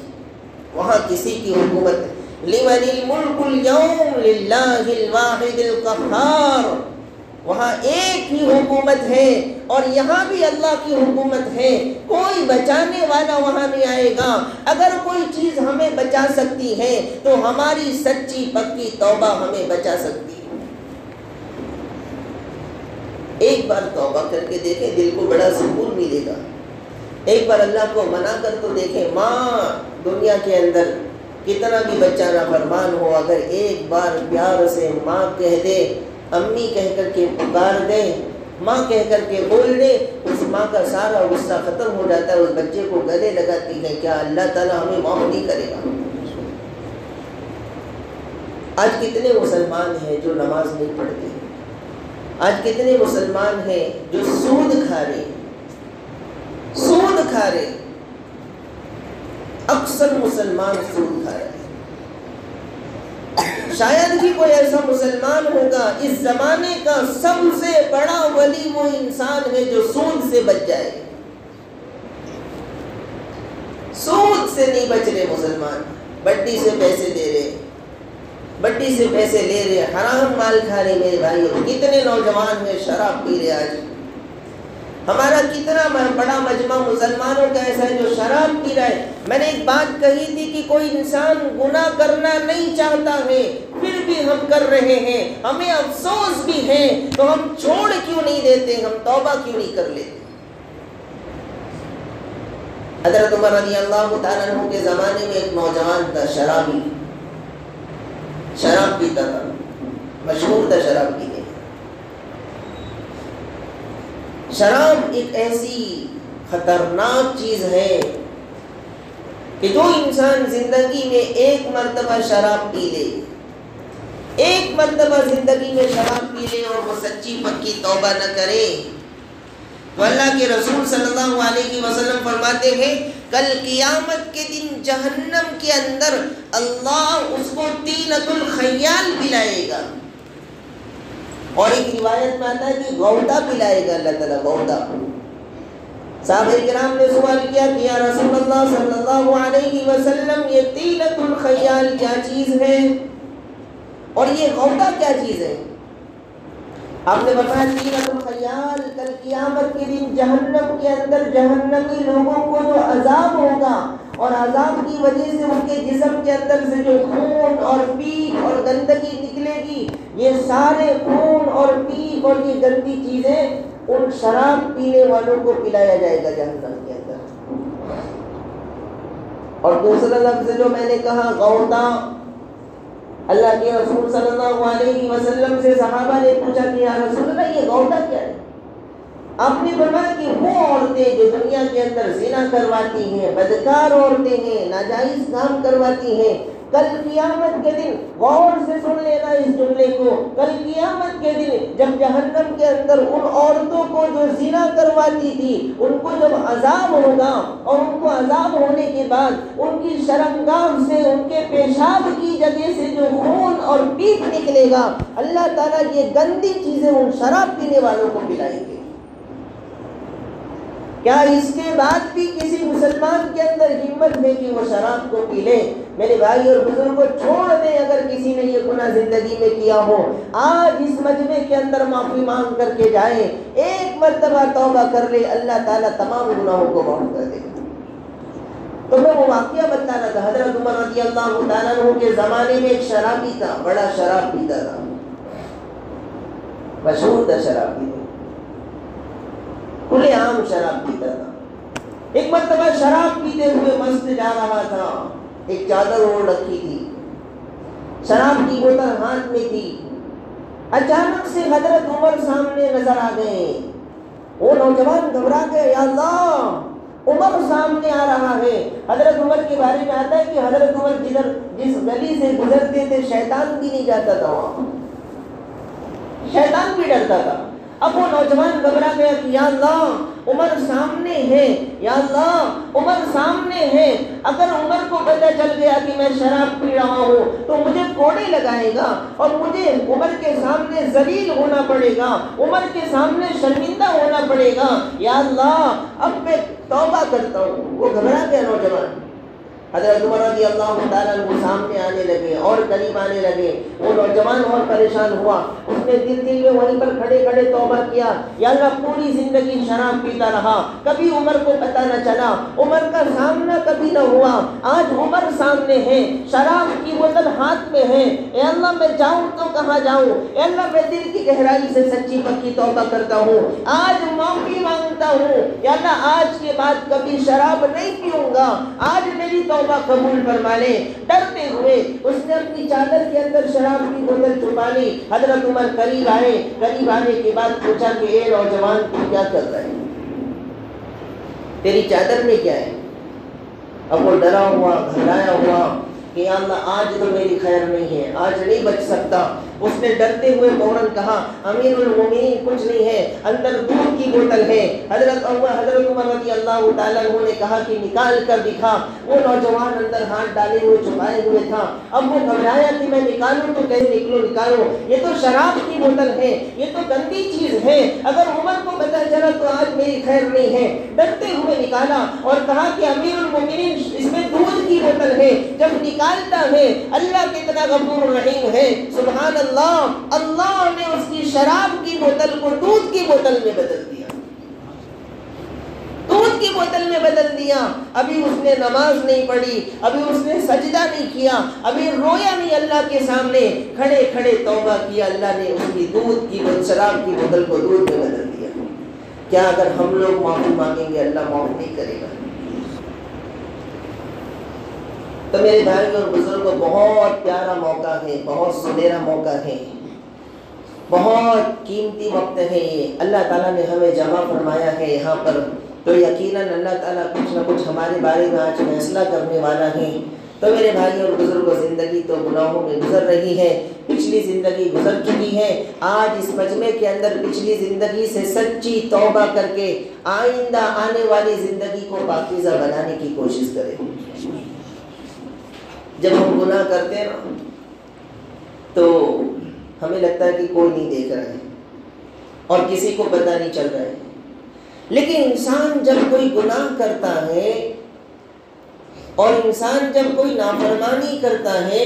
وہاں کسی کی حکومت لمن الملک اليوم للہ الواحد القہار، وہاں ایک ہی حکومت ہے اور یہاں بھی اللہ کی حکومت ہے، کوئی بچانے والا وہاں نہیں آئے گا. اگر کوئی چیز ہمیں بچا سکتی ہے تو ہماری سچی پکی توبہ ہمیں بچا سکتی ہے. ایک بار توبہ کر کے دیکھیں، دل کو بڑا سکون ملے گا. ایک بار اللہ کو منا کر تو دیکھیں. ماں دنیا کے اندر کتنا بھی بچہ نافرمان ہو، اگر ایک بار پیار سے ماں کہہ دے، امی کہہ کر کے پکار دے، ماں کہہ کر کے بول دے، اس ماں کا سارا غصہ ختم ہو جاتا ہے، اس بچے کو گلے لگاتی ہے. کیا اللہ تعالیٰ ہمیں معاف نہیں کرے گا؟ آج کتنے مسلمان ہیں جو نماز نہیں پڑھتے؟ آج کتنے مسلمان ہیں جو سود کھا رہے ہیں؟ سود کھا رہے، اکثر مسلمان سود کھا رہے ہیں. شاید ہی کوئی ایسا مسلمان ہوگا، اس زمانے کا سب سے بڑا ولی وہ انسان ہے جو سود سے بچ جائے. سود سے نہیں بچ رہے مسلمان، بڈی سے پیسے دے رہے، بڈی سے پیسے لے رہے، حرام مال کھا رہے. میرے بھائیو کتنے نوجوان ہیں شراب پی رہے. آج ہمارا کتنا بڑا مجمع مسلمانوں کا ایسا ہے جو شراب پی رہا ہے. میں نے ایک بات کہی تھی کہ کوئی انسان گناہ کرنا نہیں چاہتا ہے پھر بھی ہم کر رہے ہیں, ہمیں افسوس بھی ہے, تو ہم چھوڑ کیوں نہیں دیتے, ہم توبہ کیوں نہیں کر لیتے. حضرت عمر رضی اللہ تعالیٰ عنہ کے زمانے میں ایک نوجوان تھا, شرابی, شراب پیتا تھا, مشہور تھا شراب پینے. شراب ایک ایسی خطرناک چیز ہے کہ جو انسان زندگی میں ایک مرتبہ شراب پی لے, ایک مرتبہ زندگی میں شراب پی لے اور وہ سچی پکی توبہ نہ کرے, تو اللہ کے رسول صلی اللہ علیہ وسلم فرماتے ہیں کل قیامت کے دن جہنم کے اندر اللہ اس کو طینۃ الخیال پلائے گا. اور ایک روایت میں آتا ہے کہ غوطہ پلائے گا اللہ تعالیٰ, غوطہ. صحابہ کرام نے سوال کیا کہ یا رسول اللہ صلی اللہ علیہ وسلم یہ طینۃ الخیال کیا چیز ہے اور یہ غوطہ کیا چیز ہے؟ آپ نے بتایا طینۃ الخیال کل قیامت کے دن جہنم کے اندر جہنمی لوگوں کو جو عذاب ہوگا اور عذاب کی وجہ سے ان کے جسم کے اندر سے جو خون اور پیپ اور گندگی نکلے گی, یہ سارے خون اور پیپ اور یہ گندی چیزیں ان شراب پینے والوں کو پلایا جائے گا جہنم کے اندر. اور دوسرا لفظ جو میں نے کہا غوطہ, اللہ کے رسول صلی اللہ علیہ وسلم سے صحابہ نے پوچھا کہ یا رسول اللہ یہ غوطہ کیا ہے؟ آپ نے فرمایا کہ وہ عورتیں جو دنیا کے اندر زنا کرواتی ہیں, بدکار عورتیں ہیں, ناجائز کام کرواتی ہیں, کل قیامت کے دن, غور سے سن لینا اس جملے کو, کل قیامت کے دن جب جہنم کے اندر ان عورتوں کو جو زنا کرواتی تھی ان کو جب عذاب ہوگا اور ان کو عذاب ہونے کے بعد ان کی شرمگاہ سے, ان کے پیشاب کی جگہ سے جو خون اور پیپ نکلے گا, اللہ تعالیٰ یہ گندی چیزیں ان شراب پینے والوں کو پلائیں گے. کیا اس کے بعد بھی کسی مسلمان کے اندر ہمت ہے کہ وہ شراب کو پی لے؟ میرے بھائی اور بزرگوں, چھوڑ دیں اگر کسی نے یہ گناہ زندگی میں کیا ہو, آج اس مجمع کے اندر معافی مانگ کر کے جائیں, ایک مرتبہ توبہ کر لے, اللہ تعالیٰ تمام گناہوں کو معاف کر دے گا. تو میں وہ واقعہ بتانا تھا. حضرت عمر رضی اللہ تعالیٰ عنہ کے زمانے میں ایک شرابی تھا, بڑا شراب پیتا تھا, مشہور تھا شراب پیتا, کھلے عام شراب پیتا تھا. ایک مرتبہ شراب پیتے ہوئے مست جا رہا تھا, ایک چادر اوڑھ رکھی تھی, شراب کی بوتل ہاتھ میں تھی. اچانک سے حضرت عمر سامنے نظر آ گئے. وہ نوجوان گھبرا گئے, یا اللہ عمر سامنے آ رہا ہے. حضرت عمر کے بارے میں آتا ہے کہ حضرت عمر جس گلی سے گزرتے تھے شیطان بھی نہیں جاتا تھا وہاں, شیطان بھی ڈرتا تھا. اب وہ نوجوان گھبرا گیا کہ یا اللہ عمر سامنے ہے, یا اللہ عمر سامنے ہے, اگر عمر کو پتہ چل گیا کہ میں شراب پی رہا ہوں تو مجھے کوڑے لگائے گا اور مجھے عمر کے سامنے ذلیل ہونا پڑے گا, عمر کے سامنے شرمندہ ہونا پڑے گا. یا اللہ اب میں توبہ کرتا ہوں. وہ گھبرا گیا نوجوان. حضرت عمر رضی اللہ تعالیٰ عنہ سامنے آنے لگے اور قریب آنے لگے. وہ نوجوان اور پریشان ہوا. اس نے دل میں وہیں پر کھڑے کھڑے توبہ کیا, یا اللہ پوری زندگی شراب پیتا رہا, کبھی عمر کو پتہ نہ چلا, عمر کا سامنا کبھی نہ ہوا, آج عمر سامنے ہے, شراب کی بوتل ہاتھ میں ہے. اے اللہ میں جاؤں تو کہاں جاؤں؟ اے اللہ میں دل کی گہرائی سے سچی پکی توبہ کرتا ہوں, آج معافی مانگتا ہوں. یا اللہ آج کے بعد کبھی شراب نہیں پیوں گا, آج میری توبہ قبول فرما لے. ڈرتے ہوئے اس نے اپنی چادر کے اندر شراب کی بوتل چھپا لی. حضرت عمر قریب آئے, قریب آنے کے بعد پوچھا کہ اے نوجوان تو کیا کر رہا ہے, تیری چادر میں کیا ہے؟ اب وہ ڈرا ہوا, گھبرایا ہوا کہ یا اللہ آج تو میری خیر نہیں ہے, آج نہیں بچ سکتا. اس نے ڈرتے ہوئے فوراً کہا امیر المومنین کچھ نہیں ہے, اندر دودھ کی بوتل ہے. حضرت عمر رضی اللہ تعالیٰ عنہ نے کہا کہ نکال کر دکھا. وہ نوجوان اندر ہاتھ ڈالے ہوئے چھپائے ہوئے تھا. اب وہ گھبرایا کہ میں نکالوں تو کہے نکالو, یہ تو شراب کی بوتل ہے, یہ تو گندی چیز ہے, اگر عمر کو پتہ چلا تو آج میری خیر نہیں ہے. ڈرتے ہوئے نکالا اور کہا کہ امیر المومنین اس میں دودھ کی بوتل ہے. جب نکالتا ہے اللہ کتنا غفور رحیم ہے, سبحان اللہ, اللہ نے اس کی شراب کی بوتل کو دودھ کی بوتل میں بدل دیا. کی بوتل میں بدل دیا. ابھی اس نے نماز نہیں پڑھی, ابھی اس نے سجدہ نہیں کیا, ابھی رویا نہیں اللہ کے سامنے, کھڑے کھڑے توبہ کیا, اللہ نے اس کی دودھ کی شراب کی بوتل کو دودھ میں بدل دیا. کیا اگر ہم لوگ معافی مانگیں گے اللہ معاف نہیں کرے گا؟ تو میرے بھائی اور بزرگوں, بہت پیارا موقع ہے, بہت سنہرا موقع ہے, بہت قیمتی وقت ہے یہ. اللہ تعالیٰ نے ہمیں جمع فرمایا ہے یہاں پر, تو یقیناً اللہ تعالیٰ کچھ نہ کچھ ہمارے بارے میں آج فیصلہ کرنے والا ہے. تو میرے بھائی اور بزرگوں, زندگی تو گناہوں میں گزر رہی ہے, پچھلی زندگی گزر چکی ہے. آج اس مجمع کے اندر پچھلی زندگی سے سچی توبہ کر کے آئندہ آنے والی زندگی کو پاکیزہ بنانے کی کوشش کریں. جب ہم گناہ کرتے ہیں نا تو ہمیں لگتا ہے کہ کوئی نہیں دیکھ رہا ہے اور کسی کو پتہ نہیں چل رہا ہے. لیکن انسان جب کوئی گناہ کرتا ہے اور انسان جب کوئی نافرمانی کرتا ہے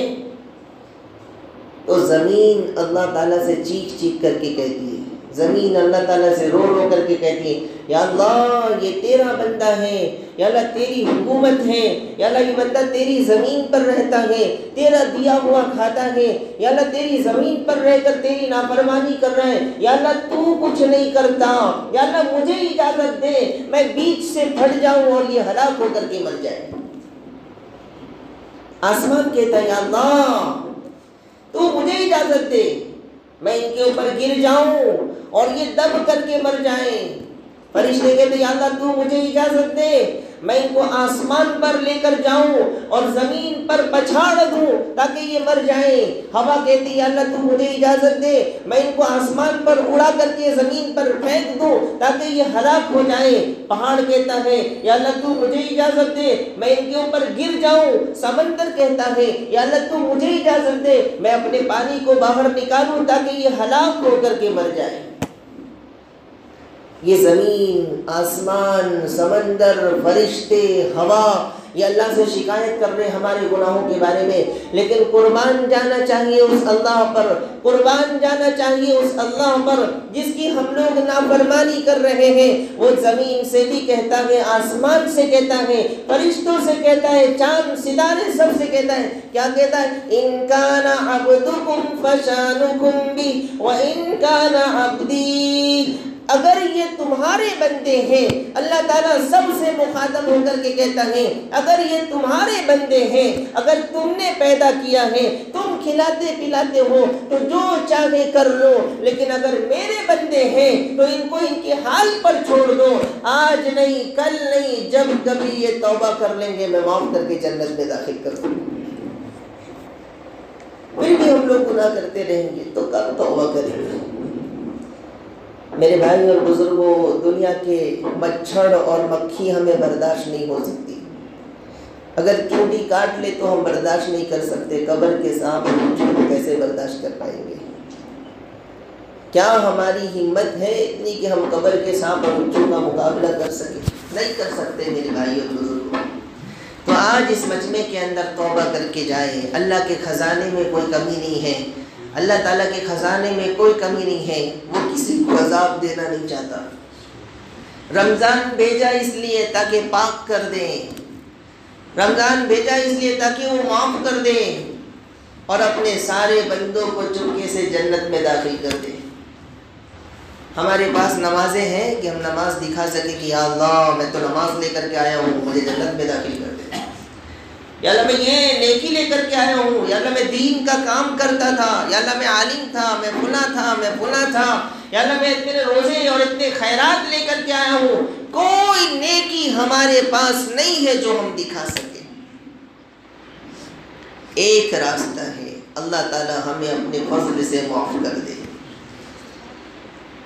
تو زمین اللہ تعالیٰ سے چیخ چیخ کر کے کہتی ہے, زمین اللہ تعالیٰ سے رو رو کر کے کہتی ہے, یا اللہ یہ تیرا بندہ ہے, یا اللہ تیری حکومت ہے, یا اللہ یہ بندہ تیری زمین پر رہتا ہے, تیرا دیا ہوا کھاتا ہے, یا اللہ تیری زمین پر رہ کر تیری نافرمانی کر رہا ہے, یا اللہ تو کچھ نہیں کرتا, یا اللہ مجھے اجازت دے میں بیچ سے پھٹ جاؤں اور یہ ہلاک ہو کر کے مر جائے. آسمان کہتا ہے یا اللہ تو مجھے اجازت دے میں ان کے اوپر گر جاؤں اور یہ دب کر کے مر جائیں. فرشتے کہتے ہیں یا اللہ تو مجھے اجازت دے میں ان کو آسمان پر لے کر جاؤں اور زمین پر پچھاڑ دوں تاکہ یہ مر جائیں. ہوا کہتی ہے یا اللہ تو مجھے اجازت دے میں ان کو آسمان پر اڑا کر کے زمین پر پھینک دوں تاکہ یہ ہلاک ہو جائیں. پہاڑ کہتا ہے یا اللہ تو مجھے اجازت دے میں ان کے اوپر گر جاؤں. سمندر کہتا ہے یا اللہ تو مجھے اجازت دے میں اپنے پانی کو باہر نکالوں تاکہ یہ ہلاک ہو کر کے مر جائیں. یہ زمین, آسمان, سمندر, فرشتے, ہوا یہ اللہ سے شکایت کر رہے ہمارے گناہوں کے بارے میں. لیکن قربان جانا چاہیے اس اللہ پر, قربان جانا چاہیے اس اللہ پر جس کی ہم لوگ نافرمانی کر رہے ہیں. وہ زمین سے بھی کہتا ہے, آسمان سے کہتا ہے, فرشتوں سے کہتا ہے, چاند ستارے سب سے کہتا ہے. کیا کہتا ہے؟ ان کان عبدکم فشانکم بی و ان کان عبدی, اگر یہ تمہارے بندے ہیں, اللہ تعالیٰ سب سے مخاطب ہو کر کے کہتا ہے اگر یہ تمہارے بندے ہیں, اگر تم نے پیدا کیا ہے, تم کھلاتے پلاتے ہو تو جو چاہے کر لو, لیکن اگر میرے بندے ہیں تو ان کو ان کے حال پر چھوڑ دو. آج نہیں, کل نہیں, جب کبھی یہ توبہ کر لیں گے میں معاف کر کے جنت میں داخل کر دوں. پھر بھی ہم لوگ گناہ کرتے رہیں گے تو کب توبہ کریں گے؟ میرے بھائی اور بزرگوں, دنیا کے مچھر اور مکھی ہمیں برداشت نہیں ہو سکتی. اگر چونٹی کاٹ لے تو ہم برداشت نہیں کر سکتے, قبر کے سانپ اور مچھر کو کیسے برداشت کر پائیں گے؟ کیا ہماری ہمت ہے اتنی کہ ہم قبر کے سانپ اور مچھر کا مقابلہ کر سکیں؟ نہیں کر سکتے میرے بھائی اور بزرگوں. تو آج اس مجمع کے اندر توبہ کر کے جائیں. اللہ کے خزانے میں کوئی کمی نہیں ہے, اللہ تعالیٰ کے خزانے میں کوئی کمی نہیں ہے. وہ کسی کو عذاب دینا نہیں چاہتا. رمضان بھیجا اس لیے تاکہ پاک کر دیں, رمضان بھیجا اس لیے تاکہ وہ معاف کر دیں اور اپنے سارے بندوں کو چپکے سے جنت میں داخل کر دیں. ہمارے پاس نمازیں ہیں کہ ہم نماز دکھا سکیں کہ یا اللہ میں تو نماز لے کر کے آیا ہوں, مجھے جنت میں داخل کر دیں. یا اللہ میں یہ نیکی لے کر کے آیا ہوں, یا اللہ میں دین کا کام کرتا تھا, یا اللہ میں عالم تھا, میں فلاں تھا, میں فلاں تھا, یا اللہ میں اتنے روزے اور اتنے خیرات لے کر کے آیا ہوں. کوئی نیکی ہمارے پاس نہیں ہے جو ہم دکھا سکیں. ایک راستہ ہے, اللہ تعالی ہمیں اپنے فضل سے معاف کر دے.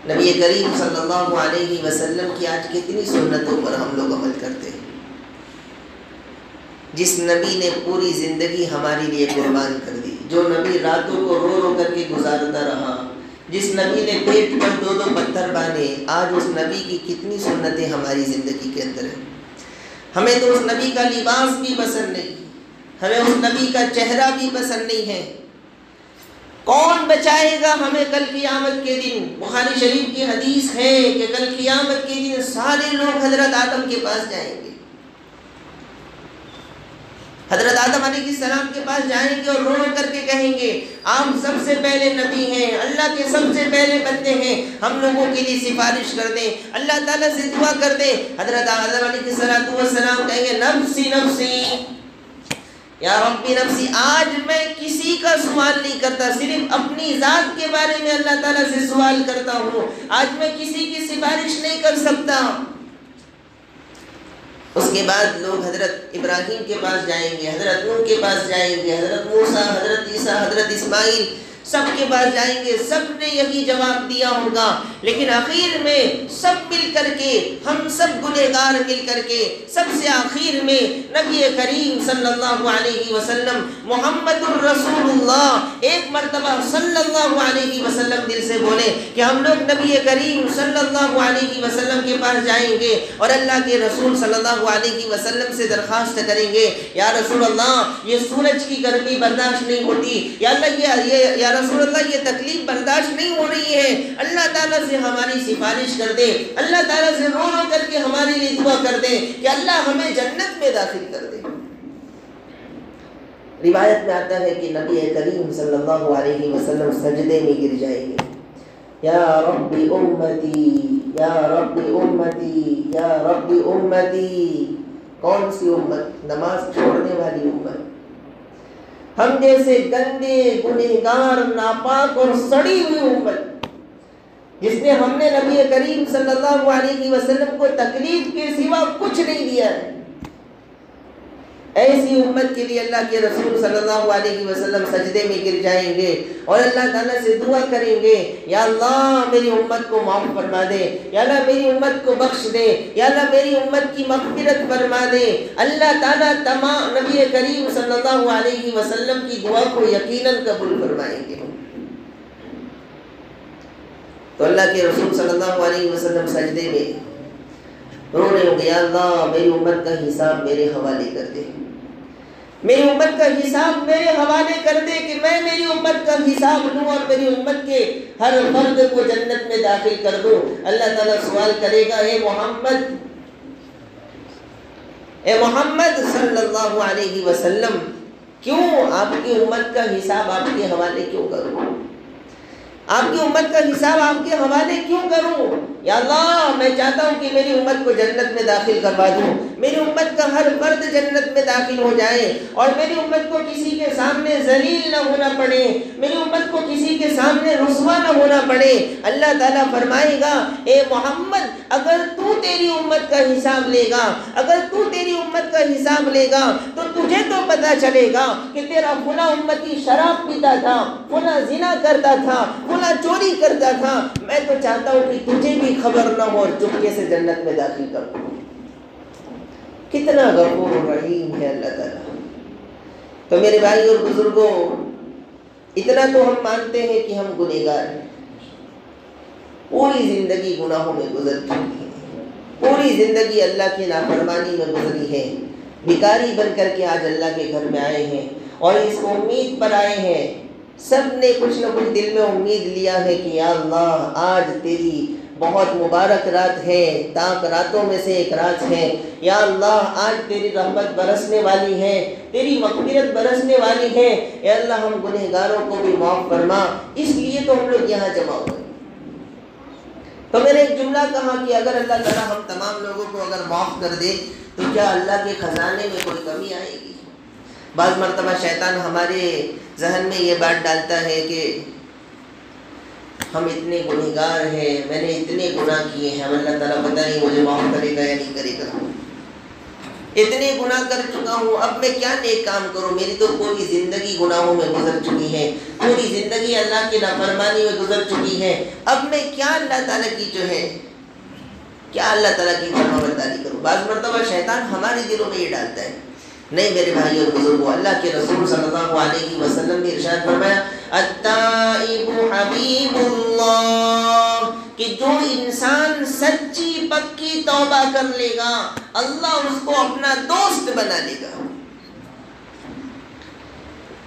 نبی کریم صلی اللہ علیہ وسلم کی آج کتنی سنتوں پر ہم لوگ عمل کرتے ہیں. جس نبی نے پوری زندگی ہمارے لیے قربان کر دی, جو نبی راتوں کو رو رو کر کے گزارتا رہا, جس نبی نے پیٹ پر 2 پتھر باندھے, آج اس نبی کی کتنی سنتیں ہماری زندگی کے اندر ہیں. ہمیں تو اس نبی کا لباس بھی پسند نہیں, ہمیں اس نبی کا چہرہ بھی پسند نہیں ہے. کون بچائے گا ہمیں کل قیامت کے دن؟ بخاری شریف کی حدیث ہے کہ کل قیامت کے دن سارے لوگ حضرت آدم کے پاس جائیں گے، حضرت آدم علیہ السلام کے پاس جائیں گے اور رو رو کر کے کہیں گے آپ سب سے پہلے نبی ہیں، اللہ کے سب سے پہلے بندے ہیں، ہم لوگوں کے لیے سفارش کر دیں، اللہ تعالیٰ سے دعا کر دیں۔ حضرت آدم علیہ السلام کہیں گے نفسی نفسی یا ربی نفسی، آج میں کسی کا سوال نہیں کرتا، صرف اپنی ذات کے بارے میں اللہ تعالیٰ سے سوال کرتا ہوں، آج میں کسی کی سفارش نہیں کر سکتا۔ اس کے بعد لوگ حضرت ابراہیم کے پاس جائیں گے، حضرت نوح کے پاس جائیں گے، حضرت موسیٰ، حضرت عیسیٰ، حضرت اسماعیل، سب کے پاس جائیں گے، سب نے یہی جواب دیا ہوگا، لیکن آخر میں سب مل کر کے، ہم سب گنہگار مل کر کے، سب سے آخر میں نبی کریم صلی اللہ علیہ وسلم محمد الرسول اللہ ایک مرتبہ صلی اللہ علیہ وسلم دل سے بولے کہ ہم لوگ نبی کریم صلی اللہ علیہ وسلم کے پاس جائیں گے اور اللہ کے رسول صلی اللہ علیہ وسلم سے درخواست کریں گے، یا رسول اللہ یہ سورج کی گرمی برداشت نہیں ہوتی، یا اللہ یا رسول اللہ یہ تکلیف برداشت نہیں ہو رہی ہے، اللہ تعالیٰ سے ہماری سفارش کر دے، اللہ تعالیٰ سے رو رو کر کے ہمارے لیے دعا کر دے کہ اللہ ہمیں جنت میں داخل کر دے۔ روایت میں آتا ہے کہ نبی کریم صلی اللہ علیہ وسلم سجدے میں گر جائیں گے، یا رب امتی یا رب امتی یا رب امتی۔ کون سی امت؟ نماز چھوڑنے والی امت، ہم جیسے گندے گنہگار ناپاک اور سڑی ہوئی امت، جس نے ہم نے نبی کریم صلی اللہ علیہ وسلم کو تکلیف کے سوا کچھ نہیں دیا ہے، ایسی امت کے لیے اللہ کے رسول صلی اللہ علیہ وسلم سجدے میں گر جائیں گے اور اللہ تعالیٰ سے دعا کریں گے، یا اللہ میری امت کو معاف فرما دے، یا اللہ میری امت کو بخش دے، یا اللہ میری امت کی مغفرت فرما دے۔ اللہ تعالیٰ تمام نبی کریم صلی اللہ علیہ وسلم کی دعا کو یقیناً قبول فرمائیں گے۔ تو اللہ کے رسول صلی اللہ علیہ وسلم سجدے میں رو رہے ہوں گے، یا اللہ میری امت کا حساب میرے حوالے کر دے، میری امت کا حساب میرے حوالے کر دے کہ میں میری امت کا حساب لوں اور میری امت کے ہر فرد کو جنت میں داخل کر دوں۔ اللہ تعالیٰ سوال کرے گا، اے محمد صلی اللہ علیہ وسلم، کیوں آپ کی امت کا حساب آپ کے حوالے کیوں کروں؟ آپ کی امت کا حساب آپ کے حوالے کیوں کروں؟ یا اللہ میں چاہتا ہوں کہ میری امت کو جنت میں داخل کروا دوں، میری امت کا ہر فرد جنت میں داخل ہو جائے اور میری امت کو کسی کے سامنے ذلیل نہ ہونا پڑے، میری امت کو کسی کے سامنے رسوا نہ ہونا پڑے۔ اللہ تعالیٰ فرمائے گا، اے محمد اگر تو تیری امت کا حساب لے گا، اگر تو تیری امت کا حساب لے گا تو تجھے تو پتہ چلے گا کہ تیرا فلاں امتی شراب پیتا تھا، فلاں زنا کرتا تھا، فلاں چوری کرتا تھا، میں تو چاہتا ہوں کہ تجھے بھی خبر نہ ہو اور چپکے سے جنت میں داخل کر دوں۔ کتنا غفور رحیم ہے اللہ تعالیٰ۔ تو میرے بھائی اور بزرگوں، اتنا تو ہم مانتے ہیں کہ ہم گنہگار ہیں، پوری زندگی گناہوں میں گزر چکی ہے، پوری زندگی اللہ کی نافرمانی میں گزری ہے، بھکاری بن کر کے آج اللہ کے گھر میں آئے ہیں اور اس امید پر آئے ہیں، سب نے کچھ نہ کچھ دل میں امید لیا ہے کہ یا اللہ آج تیری بہت مبارک رات ہے، تاک راتوں میں سے ایک رات ہے، یا اللہ آج تیری رحمت برسنے والی ہے، تیری مغفرت برسنے والی ہے، یا اللہ ہم گنہگاروں کو بھی معاف فرما، اس لیے تو ہم لوگ یہاں جمع ہوئے۔ تو میں نے ایک جملہ کہا کہ اگر اللہ تعالیٰ ہم تمام لوگوں کو اگر معاف کر دے تو کیا اللہ کے خزانے میں کوئی کمی آئے گی؟ بعض مرتبہ شیطان ہمارے ذہن میں یہ بات ڈالتا ہے کہ ہم اتنے گنہگار ہیں، میں نے اتنے گناہ کیے ہیں، اللہ تعالیٰ پتہ نہیں مجھے معاف کرے گا یا نہیں کرے گا، اتنے گناہ کر چکا ہوں، اب میں کیا نیک کام کروں، میری تو پوری زندگی گناہوں میں گزر چکی ہے، پوری زندگی اللہ کی نافرمانی میں گزر چکی ہے، اب میں کیا اللہ تعالیٰ کی جو ہے کیا اللہ تعالیٰ کی فرمانبرداری کروں۔ بعض مرتبہ شیطان ہمارے دلوں میں یہ ڈالتا ہے۔ نہیں میرے بھائی اور بزرگوں، اللہ کے رسول صلی اللہ علیہ وسلم نے ارشاد فرمایا، التائب حبیب اللہ، کہ جو انسان سچی پکی توبہ کر لے گا اللہ اس کو اپنا دوست بنا لے گا۔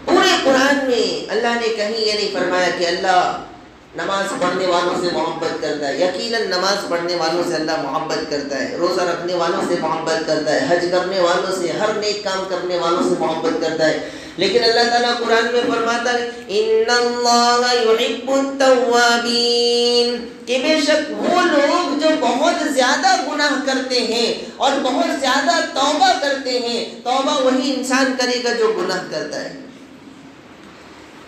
پورے قرآن میں اللہ نے کہیں یہ نہیں فرمایا کہ اللہ نماز پڑھنے والوں سے محبت کرتا ہے. یقیناً نماز پڑھنے والوں سے اللہ محبت کرتا ہے, روزہ رکھنے والوں سے محبت کرتا ہے, حج کرنے والوں سے, ہر نیک کام کرنے والوں سے محبت کرتا ہے. لیکن اللہ تعالیٰ قرآن میں فرماتا ہے ان اللہ یحب التوابین, کہ بے شک وہ لوگ جو بہت زیادہ گناہ کرتے ہیں اور بہت زیادہ توبہ کرتے ہیں. توبہ وہی انسان کرے گا جو گناہ کرتا ہے.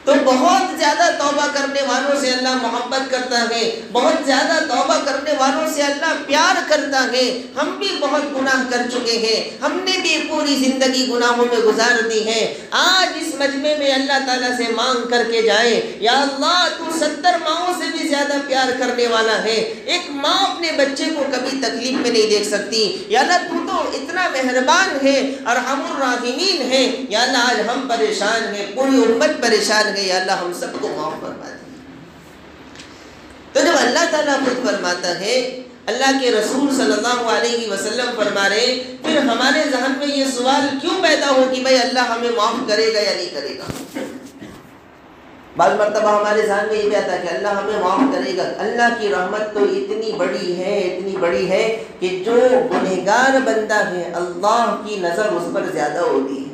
تو بہت زیادہ توبہ کرنے والوں سے اللہ محبت کرتا ہے, بہت زیادہ توبہ کرنے والوں سے اللہ پیار کرتا ہے. ہم بھی بہت گناہ کر چکے ہیں, ہم نے بھی پوری زندگی گناہوں میں گزار دی ہے. آج اس مجمع میں اللہ تعالیٰ سے مانگ کر کے جائے, یا اللہ تو 70 ماؤں سے بھی زیادہ پیار کرنے والا ہے. ایک ماں اپنے بچے کو کبھی تکلیف میں نہیں دیکھ سکتی. یا اللہ تو اتنا مہربان ہے, ارحم الراحمین ہے. یا اللہ آج ہم پریشان ہیں, پوری امت پریشان ہے, یا اللہ ہم سب کو معاف فرما دے. تو جب اللہ تعالیٰ خود فرماتا ہے, اللہ کے رسول صلی اللہ علیہ وسلم فرما رہے, پھر ہمارے ذہن میں یہ سوال کیوں پیدا ہو کہ بھائی اللہ ہمیں معاف کرے گا یا نہیں کرے گا. بعض مرتبہ ہمارے ذہن میں یہ بھی آتا ہے کہ اللہ ہمیں معاف کرے گا. اللہ کی رحمت تو اتنی بڑی ہے کہ جو گنہگار بندہ ہے اللہ کی نظر اس پر زیادہ ہوتی ہے.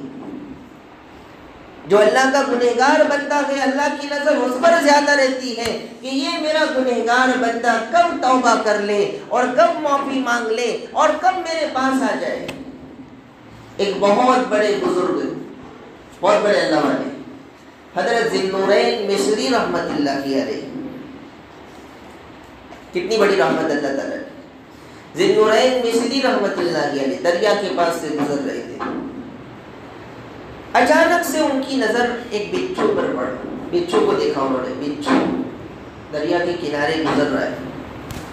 جو اللہ کا گنہگار بندہ ہے اللہ کی نظر اس پر زیادہ رہتی ہے کہ یہ میرا گنہگار بندہ کب توبہ کر لے اور کب معافی مانگ لے اور کب میرے پاس آ جائے. ایک بہت بڑے بزرگ, بہت بڑے اللہ والے, حضرت ذی النورین مصری رحمت اللہ علیہ, کتنی بڑی رحمت اللہ تعالیٰ نے. ذی النورین مصری رحمت اللہ علیہ دریا کے پاس سے گزر رہے تھے. اچانک سے ان کی نظر ایک بچھو پر پڑ, بچھو کو دیکھا انہوں نے, بچھو دریا کے کنارے گزر رہا ہے.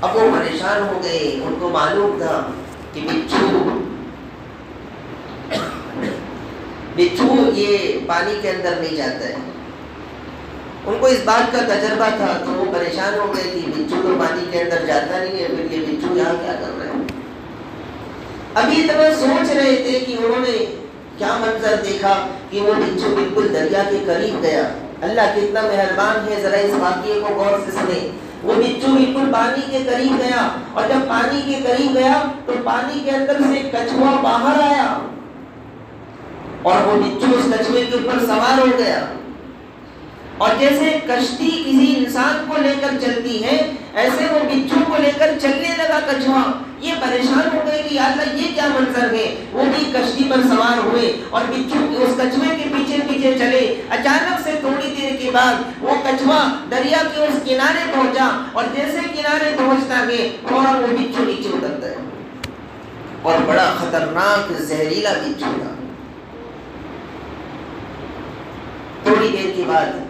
اب وہ پریشان ہو گئے, ان کو معلوم تھا کہ بچھو یہ پانی کے اندر نہیں جاتا ہے. ان کو اس بات کا تجربہ تھا, تو وہ پریشان ہو گئے کہ بچھو تو پانی کے اندر جاتا نہیں ہے, پھر یہ بچھو یہاں کیا کر رہے ہیں. ابھی اتنا سوچ رہے تھے کہ انہوں نے کیا منظر دیکھا کہ وہ بچھو بالکل دریا کے قریب گیا. اللہ کتنا مہربان ہے, ذرا اس واقعے کو غور سے سنیں. وہ بچھو بالکل پانی کے قریب گیا, اور جب پانی کے قریب گیا تو پانی کے اندر سے کچھوا باہر آیا, اور وہ بچھو اس کچھوے کے اوپر سوار ہو گیا. اور جیسے کشتی کسی انسان کو لے کر چلتی ہے, ایسے وہ بچھو کو لے کر چلنے لگا کچھوا. یہ پریشان ہو گئے کہ یا اللہ یہ کیا منظر ہے. وہ بھی کشتی پر سوار ہوئے اور بچھو اس کچھوے کے پیچھے پیچھے چلے. اچانک سے تھوڑی دیر کے بعد وہ کچھوا دریا کے اس کنارے پہنچا, اور جیسے کنارے پہنچتا ہے فوراً وہ بچھو نیچے اترتا ہے, اور بڑا خطرناک زہریلا بچھو تھا. تھوڑی دیر کے بعد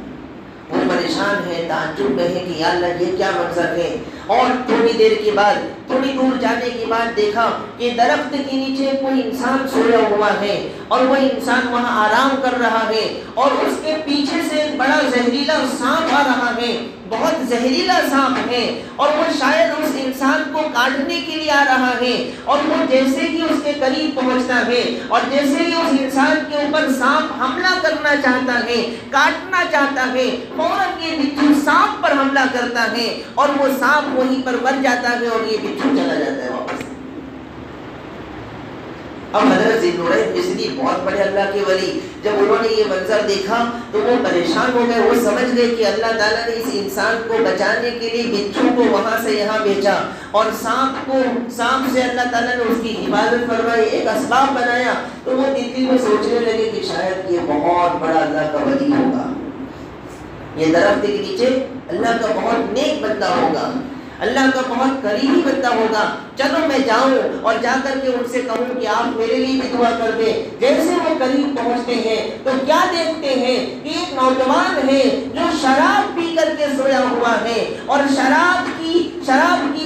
وہ پریشان ہے, تعجب میں ہے کہ یا اللہ یہ کیا منظر ہے. اور تھوڑی دیر کے بعد, تھوڑی دور جانے کے بعد دیکھا کہ درخت کے نیچے کوئی انسان سویا ہوا ہے, اور وہ انسان وہاں آرام کر رہا ہے, اور اس کے پیچھے سے ایک بڑا زہریلا سانپ آ رہا ہے, بہت زہریلا سانپ ہے, اور وہ شاید اس انسان کو کاٹنے کے لیے آ رہا ہے. اور وہ جیسے ہی اس کے قریب پہنچتا ہے, اور جیسے ہی اس انسان کے اوپر سانپ حملہ کرنا چاہتا ہے, کاٹنا چاہتا ہے, فوراً یہ بچھو سانپ پر حملہ کرتا ہے, اور وہ سانپ وہیں پر مر جاتا ہے, اور یہ بچھو چلا جاتا ہے واپس. اب حضرت ذی النورین مصری بہت بڑے اللہ کے ولی, جب انہوں نے یہ منظر دیکھا تو وہ پریشان ہو گئے. وہ سمجھ گئے کہ اللہ تعالیٰ نے اس انسان کو بچانے کے لیے بچھو کو وہاں سے یہاں بھیجا, اور سانپ سے اللہ تعالیٰ نے اس کی حفاظت فرمائی, ایک اسباب بنایا. تو وہ دل میں سوچنے لگے کہ شاید یہ بہت بڑا اللہ کا ولی ہوگا, یہ درخت کے نیچے اللہ کا بہت نیک بندہ ہوگا, اللہ کا بہت قریبی بندہ ہوگا. چلو میں جاؤں اور جا کر کے ان سے کہوں کہ آپ میرے لیے بھی دعا کر دیں. جیسے وہ قریب پہنچتے ہیں تو کیا دیکھتے ہیں کہ ایک نوجوان ہے جو شراب پی کر کے سویا ہوا ہے, اور شراب کی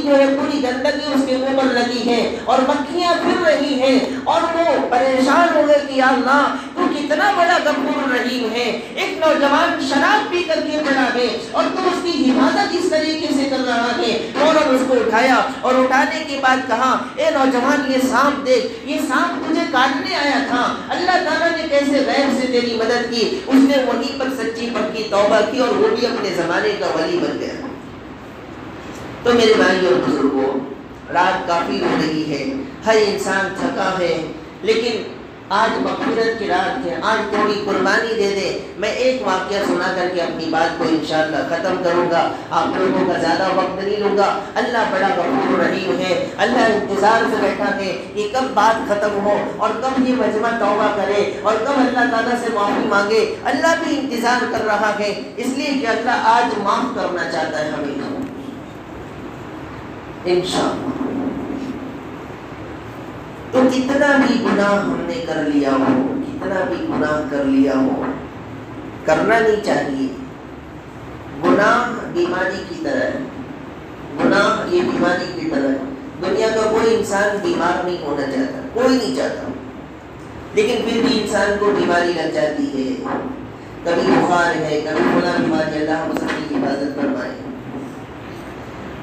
جو ہے پوری گندگی اس کے منہ پر لگی ہے, اور مکھیاں پھر رہی ہیں. اور وہ پریشان ہو گئے کہ یا اللہ تو کتنا بڑا غفور رحیم ہے, ایک نوجوان شراب پی کر کے پڑا ہے اور تو اس کی حفاظت اس طریقے سے کر رہا ہے. فوراً اس کو اٹھایا, اور اٹھانے کے بعد کہا اے نوجوان یہ سانپ دیکھ، یہ سانپ تجھے کاٹنے آیا تھا، اللہ تعالیٰ نے کیسے غیب سے تیری مدد کی، اس نے وہیں پر سچی پکی توبہ کی اور وہ بھی اپنے زمانے کا ولی بن گیا۔ تو میرے بھائی اور بزرگوں، رات کافی ہو رہی ہے، ہر انسان تھکا ہے، لیکن آج مغفرت کی رات ہے، آج تھوڑی قربانی دے دے۔ میں ایک واقعہ سنا کر کے اپنی بات کو انشاءاللہ ختم کروں گا، آپ لوگوں کا زیادہ وقت نہیں لوں گا۔ اللہ بڑا غفور رحیم ہے، اللہ انتظار سے بیٹھا ہے کہ کب بات ختم ہو اور کب یہ مجمع توبہ کرے اور کب اللہ تعالیٰ سے معافی مانگے۔ اللہ بھی انتظار کر رہا ہے، اس لیے کہ اللہ آج معاف کرنا چاہتا ہے ہمیں انشاءاللہ۔ تو کتنا بھی گناہ ہم نے کر لیا ہو، کتنا بھی گناہ کر لیا ہو، کرنا نہیں چاہیے۔ گناہ بیماری کی طرح ہے، گناہ یہ بیماری کی طرح ہے۔ دنیا کا کوئی انسان بیمار نہیں ہونا چاہتا، کوئی نہیں چاہتا، لیکن پھر بھی انسان کو بیماری لگ جاتی ہے، کبھی بخار ہے، کبھی فلاں بیماری، اللہ ہم سب کی حفاظت فرمائے۔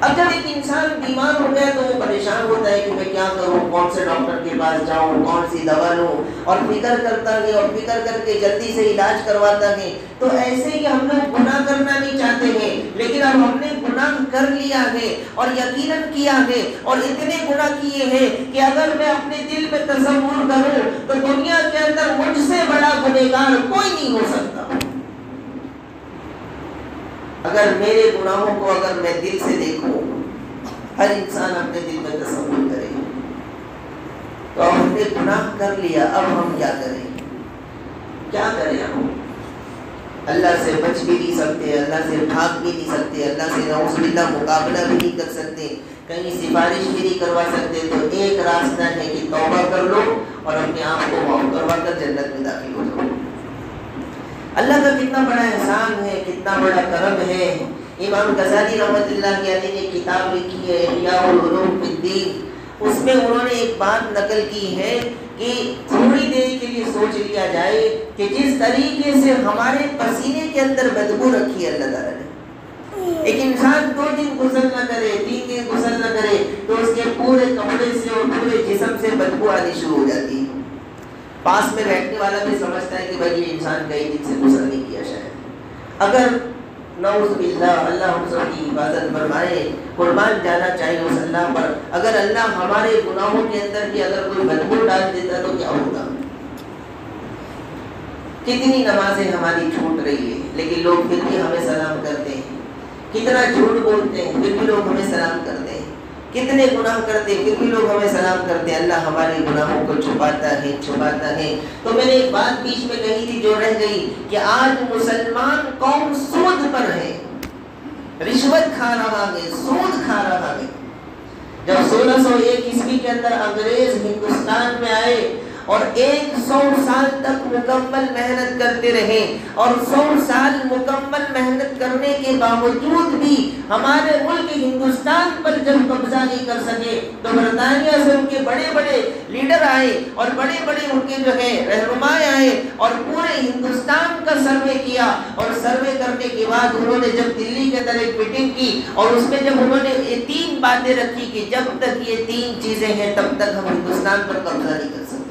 اب جب ایک انسان بیمار ہو گیا تو وہ پریشان ہوتا ہے کہ میں کیا کروں، کون سے ڈاکٹر کے پاس جاؤں، کون سی دوا لوں، اور فکر کرتا ہے اور فکر کر کے جلدی سے علاج کرواتا ہے۔ تو ایسے ہی ہم لوگ گناہ کرنا نہیں چاہتے ہیں، لیکن اب ہم نے گناہ کر لیا ہے اور یقیناً کیا ہے، اور اتنے گناہ کیے ہیں کہ اگر میں اپنے دل میں تصور کروں تو دنیا کے اندر مجھ سے بڑا گنہگار کوئی نہیں ہو سکتا۔ اگر میرے گناہوں کو اگر میں دل سے دیکھوں، ہر انسان اپنے دل میں تصور کرے، تو ہم نے گناہ کر لیا، اب ہم کیا کریں؟ کیا کریں ہم؟ اللہ سے بچ بھی نہیں سکتے، اللہ سے بھاگ بھی نہیں سکتے، اللہ سے نعوذ باللہ مقابلہ بھی نہیں کر سکتے، کہیں سفارش بھی نہیں کروا سکتے۔ تو ایک راستہ ہے کہ توبہ کر لو اور اپنے آپ کو معاف کروا کر جنت میں داخل ہو جاؤ۔ اللہ کا کتنا بڑا احسان ہے، کتنا بڑا کرم ہے۔ امام غزالی رحمۃ اللہ علیہ نے کتاب لکھی ہے احیاء العلوم فی الدین، اس میں انہوں نے ایک بات نقل کی ہے کہ تھوڑی دیر کے لیے سوچ لیا جائے کہ جس طریقے سے ہمارے پسینے کے اندر بدبو رکھی ہے اللہ تعالیٰ نے، ایک انسان 2 دن غسل نہ کرے، 3 دن غسل نہ کرے تو اس کے پورے کپڑے سے اور پورے جسم سے بدبو آنی شروع ہو جاتی ہے۔ پاس میں بیٹھنے والا بھی سمجھتا ہے کہ بھائی یہ انسان کئی دن سے غسل نہیں کیا شاید۔ اگر نعوذ باللہ اللہ ہم سب کی حفاظت فرمائے، قربان جانا چاہیے اس اللہ پر، اگر اللہ ہمارے گناہوں کے اندر بھی اگر کوئی بدبو ڈال دیتا تو کیا ہوگا؟ کتنی نمازیں ہماری چھوٹ رہی ہے لیکن لوگ پھر بھی ہمیں سلام کرتے ہیں، کتنا جھوٹ بولتے ہیں پھر بھی لوگ ہمیں سلام کرتے ہیں، کتنے گناہ کرتے ہیں پھر بھی لوگ ہمیں سلام کرتے ہیں۔ اللہ ہمارے گناہوں کو چھپاتا ہے، چھپاتا ہے۔ تو میں نے ایک بات بیچ میں کہی تھی جو رہ گئی کہ آج مسلمان قوم سود پر ہے، رشوت کھا رہا ہے، سود کھا رہا ہے۔ جب 1601 عیسوی کے اندر انگریز ہندوستان میں آئے اور 100 سال تک مکمل محنت کرتے رہے، اور 100 سال مکمل محنت کرنے کے باوجود بھی ہمارے ملک ہندوستان پر جب قبضہ نہیں کر سکے تو برطانیہ سے ان کے بڑے بڑے لیڈر آئے اور بڑے بڑے ان کے جو ہے رہنما آئے اور پورے ہندوستان کا سروے کیا، اور سروے کرنے کے بعد انہوں نے جب دلی کے اندر ایک میٹنگ کی اور اس میں جب انہوں نے یہ 3 باتیں رکھی کہ جب تک یہ 3 چیزیں ہیں تب تک ہم ہندوستان پر قبضہ نہیں کر سکتے۔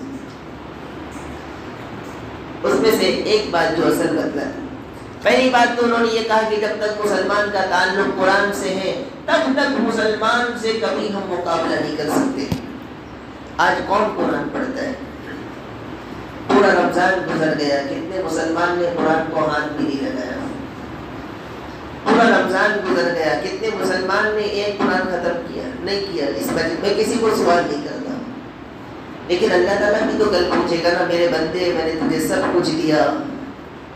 اس میں سے ایک بات جو اصل بدلا ہے، پہلی بات تو انہوں نے یہ کہا کہ جب تک مسلمان کا تعلق قرآن سے ہے تب تک مسلمان سے کبھی ہم مقابلہ نہیں کر سکتے۔ آج کون قرآن پڑھتا ہے؟ پورا رمضان گزر گیا، کتنے مسلمان نے قرآن کو ہاتھ بھی نہیں لگایا؟ پورا رمضان گزر گیا، کتنے مسلمان نے ایک قرآن ختم کیا؟ نہیں کیا۔ اس وجہ میں کسی کو سوال نہیں کرتا، لیکن اللہ تعالیٰ بھی تو کل پوچھے گا نا، میرے بندے میں نے تجھے سب کچھ دیا،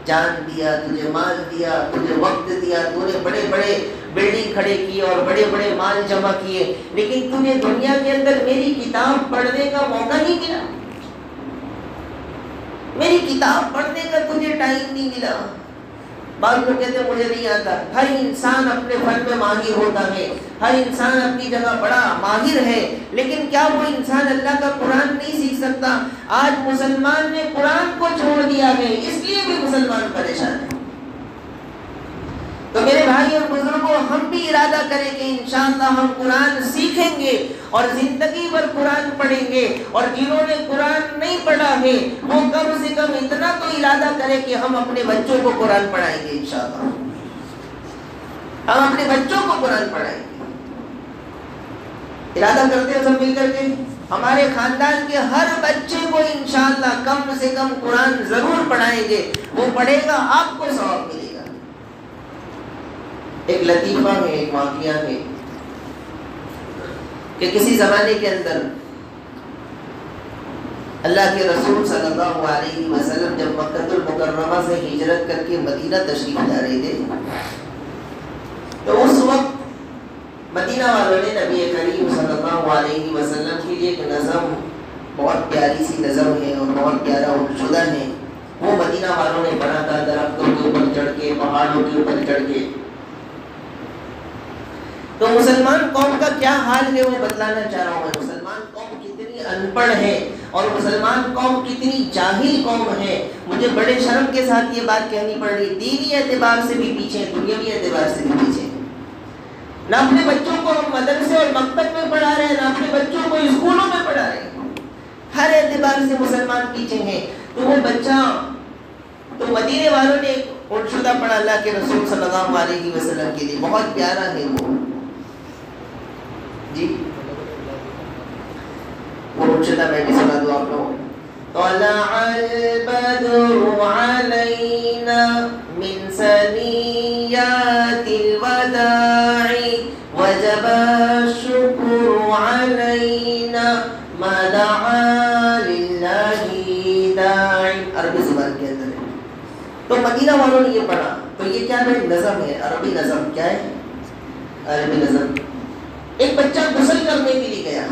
جان دیا، تجھے مال دیا، تجھے وقت دیا، تو نے بڑے بڑے بلڈنگ کھڑے کیے اور بڑے بڑے مال جمع کیے، لیکن تجھے دنیا کے اندر میری کتاب پڑھنے کا موقع نہیں ملا، میری کتاب پڑھنے کا تجھے ٹائم نہیں ملا۔ بعض لوگ کہتے ہیں مجھے نہیں آتا۔ ہر انسان اپنے فن میں ماہر ہوتا ہے، ہر انسان اپنی جگہ بڑا ماہر ہے، لیکن کیا وہ انسان اللہ کا قرآن نہیں سیکھ سکتا؟ آج مسلمان نے قرآن کو چھوڑ دیا ہے، اس لیے بھی مسلمان پریشان ہے۔ تو میرے بھائی اور بزرگوں، ہم بھی ارادہ کریں کہ انشاءاللہ ہم قرآن سیکھیں گے اور زندگی بھر قرآن پڑھیں گے، اور جنہوں نے قرآن نہیں پڑھا ہے وہ کم سے کم اتنا تو ارادہ کریں کہ ہم اپنے بچوں کو قرآن پڑھائیں گے انشاءاللہ، ہم اپنے بچوں کو قرآن پڑھائیں گے۔ ارادہ کرتے ہیں سب مل کر کے، ہمارے خاندان کے ہر بچے کو انشاءاللہ کم سے کم قرآن ضرور پڑھائیں گے، وہ پڑھے گا آپ کو ثواب ملے گا۔ ایک لطیفہ ہے، ایک واقعہ ہے کہ کسی زمانے کے اندر اللہ کے رسول صلی اللہ علیہ وسلم جب مکہ المکرمہ سے ہجرت کر کے مدینہ تشریف لا رہے تھے، تو اس وقت مدینہ والوں نے نبی کریم صلی اللہ علیہ وسلم کے لیے ایک نظم، بہت پیاری سی نظم ہے اور بہت پیارا انشودہ ہے، وہ مدینہ والوں نے پڑھا تھا درختوں کے اوپر چڑھ کے، پہاڑوں کے اوپر چڑھ کے۔ تو مسلمان قوم کا کیا حال ہے وہ بتلانا چاہ رہا ہوں میں۔ مسلمان قوم کتنی ان پڑھ ہے اور مسلمان قوم کتنی جاہل قوم ہے۔ مجھے بڑے شرم کے ساتھ یہ بات کہنی پڑ رہی، دینی اعتبار سے بھی پیچھے، دنیاوی اعتبار سے بھی پیچھے۔ نہ اپنے بچوں کو ہم مدرسے اور مکتب میں پڑھا رہے ہیں، نہ اپنے بچوں کو اسکولوں میں پڑھا رہے ہیں، ہر اعتبار سے مسلمان پیچھے ہیں۔ تو وہ بچہ، تو مدینے والوں نے ایک انشودہ پڑھا اللہ کے رسول صلی اللہ علیہ وسلم کے لیے، بہت پیارا ہے وہ جی، وہ انشودہ میں بھی سنا دوں آپ لوگوں۔ طلع البدر علينا من ثنيات الوداع وجب الشكر علينا ما دعا لله داع۔ عربی زبان کے اندر ہے، تو مدینہ والوں نے یہ پڑھا۔ تو یہ کیا ہے؟ نظم ہے، عربی نظم۔ کیا ہے؟ عربی نظم۔ ایک بچہ غسل کرنے کے لیے گیا،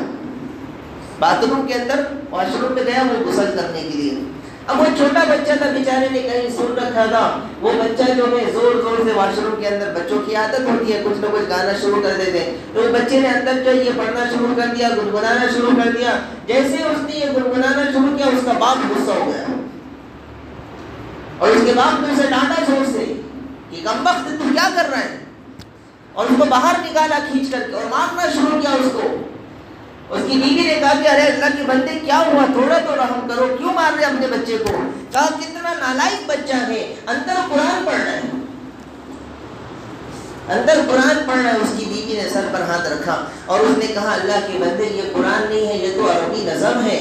باتھ روم کے اندر، واش روم میں گیا وہ غسل کرنے کے لیے۔ اب وہ چھوٹا بچہ تھا، بیچارے نے کہیں سن رکھا تھا، وہ بچہ جو ہے زور زور سے واش روم کے اندر، بچوں کی عادت ہوتی ہے کچھ نہ کچھ گانا شروع کر دیتے ہیں، تو بچے نے اندر جو یہ پڑھنا شروع کر دیا، گنگنانا شروع کر دیا۔ جیسے اس نے یہ گنگنانا شروع کیا، اس کا باپ غصہ ہو گیا اور اس کے باپ نے اسے ڈانٹا زور سے کہ کمبخت تو کیا کر رہا ہے، اور اس کو باہر نکالا کھینچ کر کے اور مارنا شروع کیا اس کو۔ اس کی بیوی نے کہا کہ ارے اللہ کے بندے کیا ہوا، تھوڑا تو رحم کرو، کیوں مار رہے اپنے بچے کو؟ کہا کتنا نالائق بچہ ہے، اندر قرآن پڑھ رہا ہے، اندر قرآن پڑھ رہا ہے۔ اس کی بیوی نے سر پر ہاتھ رکھا اور اس نے کہا اللہ کے بندے یہ قرآن نہیں ہے، یہ تو عربی نظم ہے۔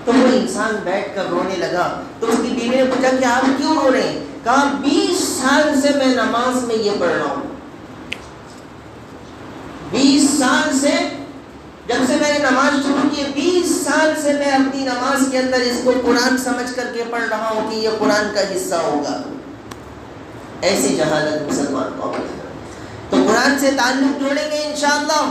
تو وہ انسان بیٹھ کر رونے لگا۔ تو اس کی بیوی نے پوچھا کہ آپ کیوں رو رہے ہیں؟ کہا 20 سال سے میں نماز میں یہ پڑھ رہا ہوں، 20 سال سے، جب سے میں نے نماز شروع کی، 20 سال سے میں اپنی نماز کے اندر اس کو قرآن سمجھ کر کے پڑھ رہا ہوں کہ یہ قرآن کا حصہ ہوگا۔ ایسی جہالت مسلمان قوم ہے۔ تو قرآن سے تعلق جوڑیں گے انشاءاللہ۔